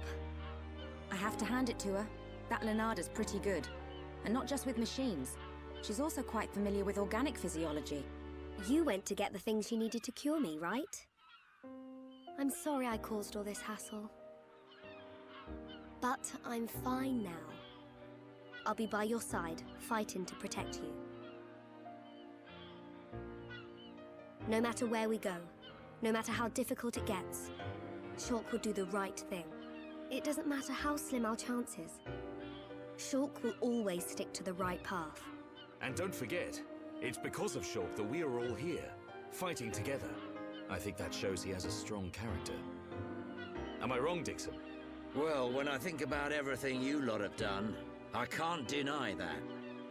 I have to hand it to her. That Lenada's pretty good. And not just with machines. She's also quite familiar with organic physiology. You went to get the things you needed to cure me, right? I'm sorry I caused all this hassle. But I'm fine now. I'll be by your side, fighting to protect you. No matter where we go, no matter how difficult it gets, Shulk will do the right thing. It doesn't matter how slim our chances. Shulk will always stick to the right path. And don't forget, it's because of Shulk that we are all here, fighting together. I think that shows he has a strong character. Am I wrong, Dixon? Well, when I think about everything you lot have done, I can't deny that.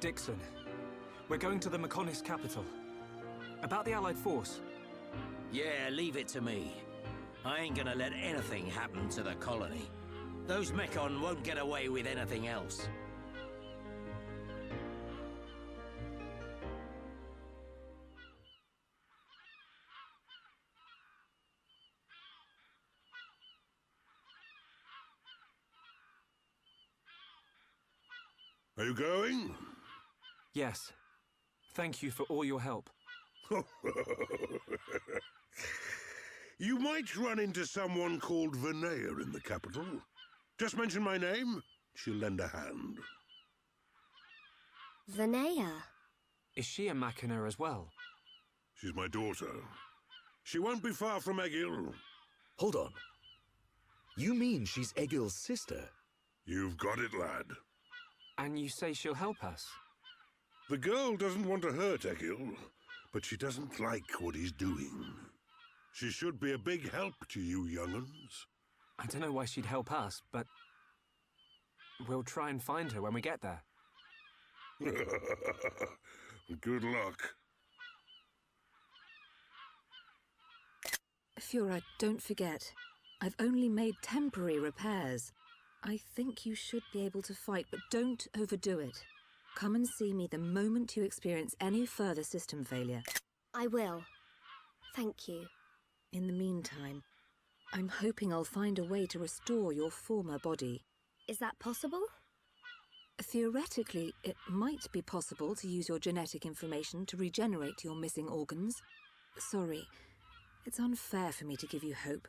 Dixon, we're going to the Mechonis capital. About the Allied force. Yeah, leave it to me. I ain't gonna let anything happen to the colony. Those Mechon won't get away with anything else. Are you going? Yes. Thank you for all your help. You might run into someone called Vinaya in the capital. Just mention my name, she'll lend a hand. Vinaya? Is she a Machina as well? She's my daughter. She won't be far from Egil. Hold on. You mean she's Egil's sister? You've got it, lad. And you say she'll help us? The girl doesn't want to hurt Egil, but she doesn't like what he's doing. She should be a big help to you young'uns. I don't know why she'd help us, but we'll try and find her when we get there. Good luck. Fiora, don't forget. I've only made temporary repairs. I think you should be able to fight, but don't overdo it. Come and see me the moment you experience any further system failure. I will. Thank you. In the meantime, I'm hoping I'll find a way to restore your former body. Is that possible? Theoretically, it might be possible to use your genetic information to regenerate your missing organs. Sorry, it's unfair for me to give you hope.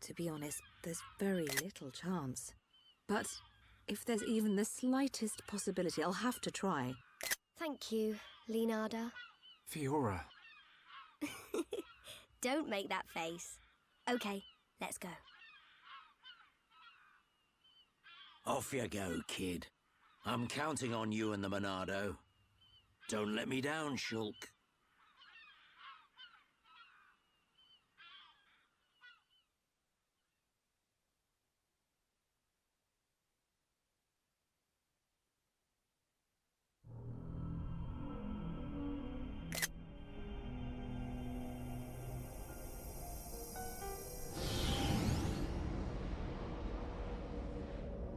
To be honest, there's very little chance. But if there's even the slightest possibility, I'll have to try. Thank you, Leonarda. Fiora. Don't make that face. Okay, let's go. Off you go, kid. I'm counting on you and the Monado. Don't let me down, Shulk.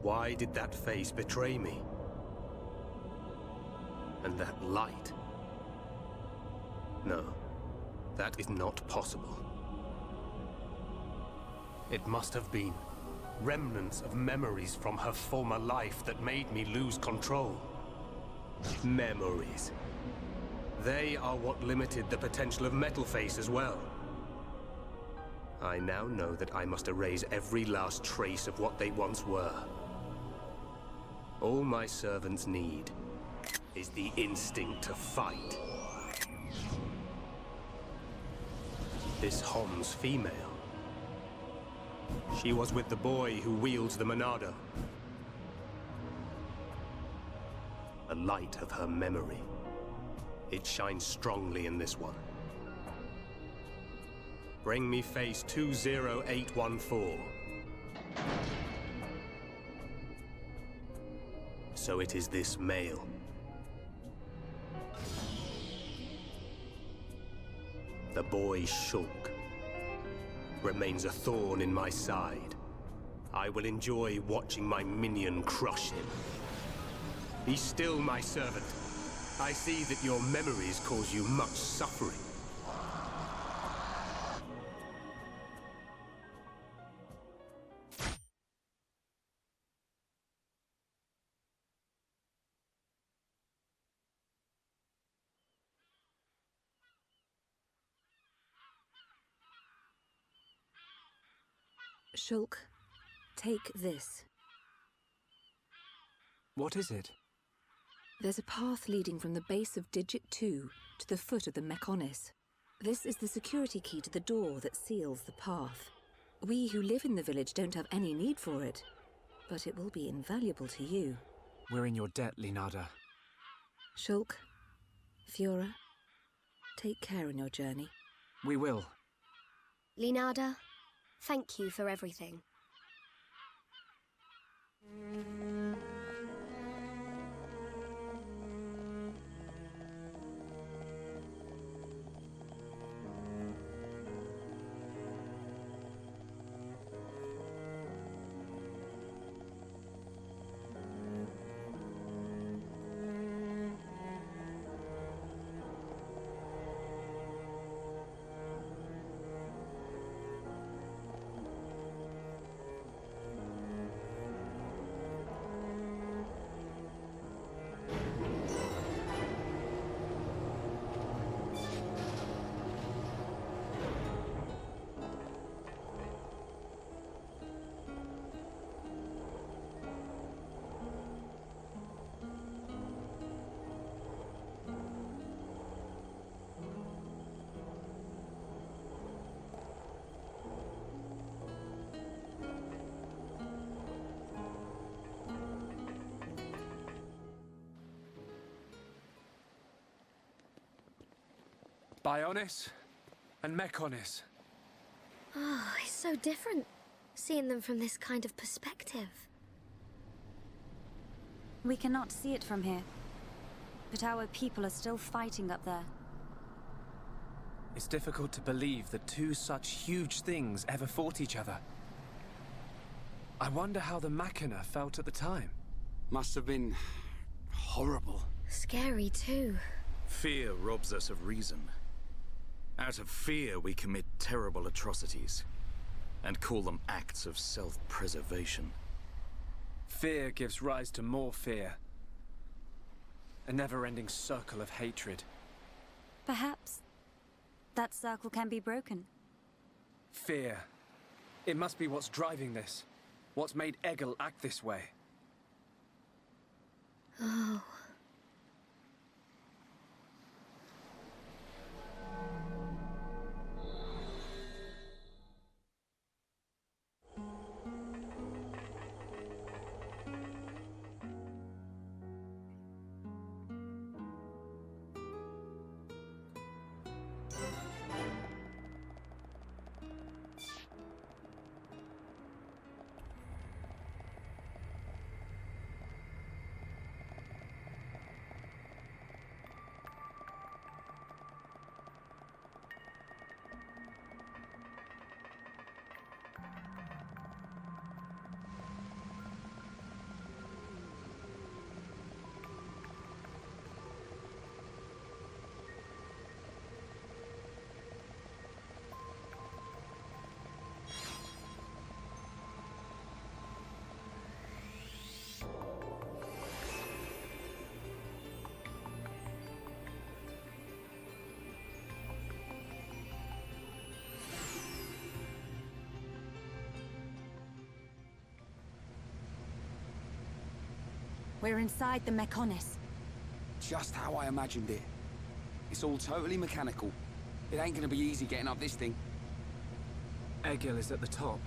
Why did that face betray me? And that light? No, that is not possible. It must have been remnants of memories from her former life that made me lose control. Memories. They are what limited the potential of Metalface as well. I now know that I must erase every last trace of what they once were. All my servants need is the instinct to fight. This Hom's female. She was with the boy who wields the Monado. A light of her memory. It shines strongly in this one. Bring me face 20814. So it is this male. The boy Shulk remains a thorn in my side. I will enjoy watching my minion crush him. Be still, my servant. I see that your memories cause you much suffering. Shulk, take this. What is it? There's a path leading from the base of Digit 2 to the foot of the Mechonis. This is the security key to the door that seals the path. We who live in the village don't have any need for it, but it will be invaluable to you. We're in your debt, Leonarda. Shulk, Fiora, take care on your journey. We will. Leonarda, thank you for everything. Bionis and Mechonis. Oh, it's so different, seeing them from this kind of perspective. We cannot see it from here, but our people are still fighting up there. It's difficult to believe that two such huge things ever fought each other. I wonder how the Machina felt at the time. Must have been horrible. Scary too. Fear robs us of reason. Out of fear, we commit terrible atrocities, and call them acts of self-preservation. Fear gives rise to more fear. A never-ending circle of hatred. Perhaps that circle can be broken. Fear. It must be what's driving this. What's made Egil act this way. Oh. We're inside the Mechonis. Just how I imagined it. It's all totally mechanical. It ain't gonna be easy getting up this thing. Egil is at the top.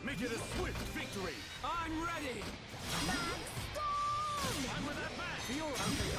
Make it a swift victory! I'm ready! I'm with that back! Fiora,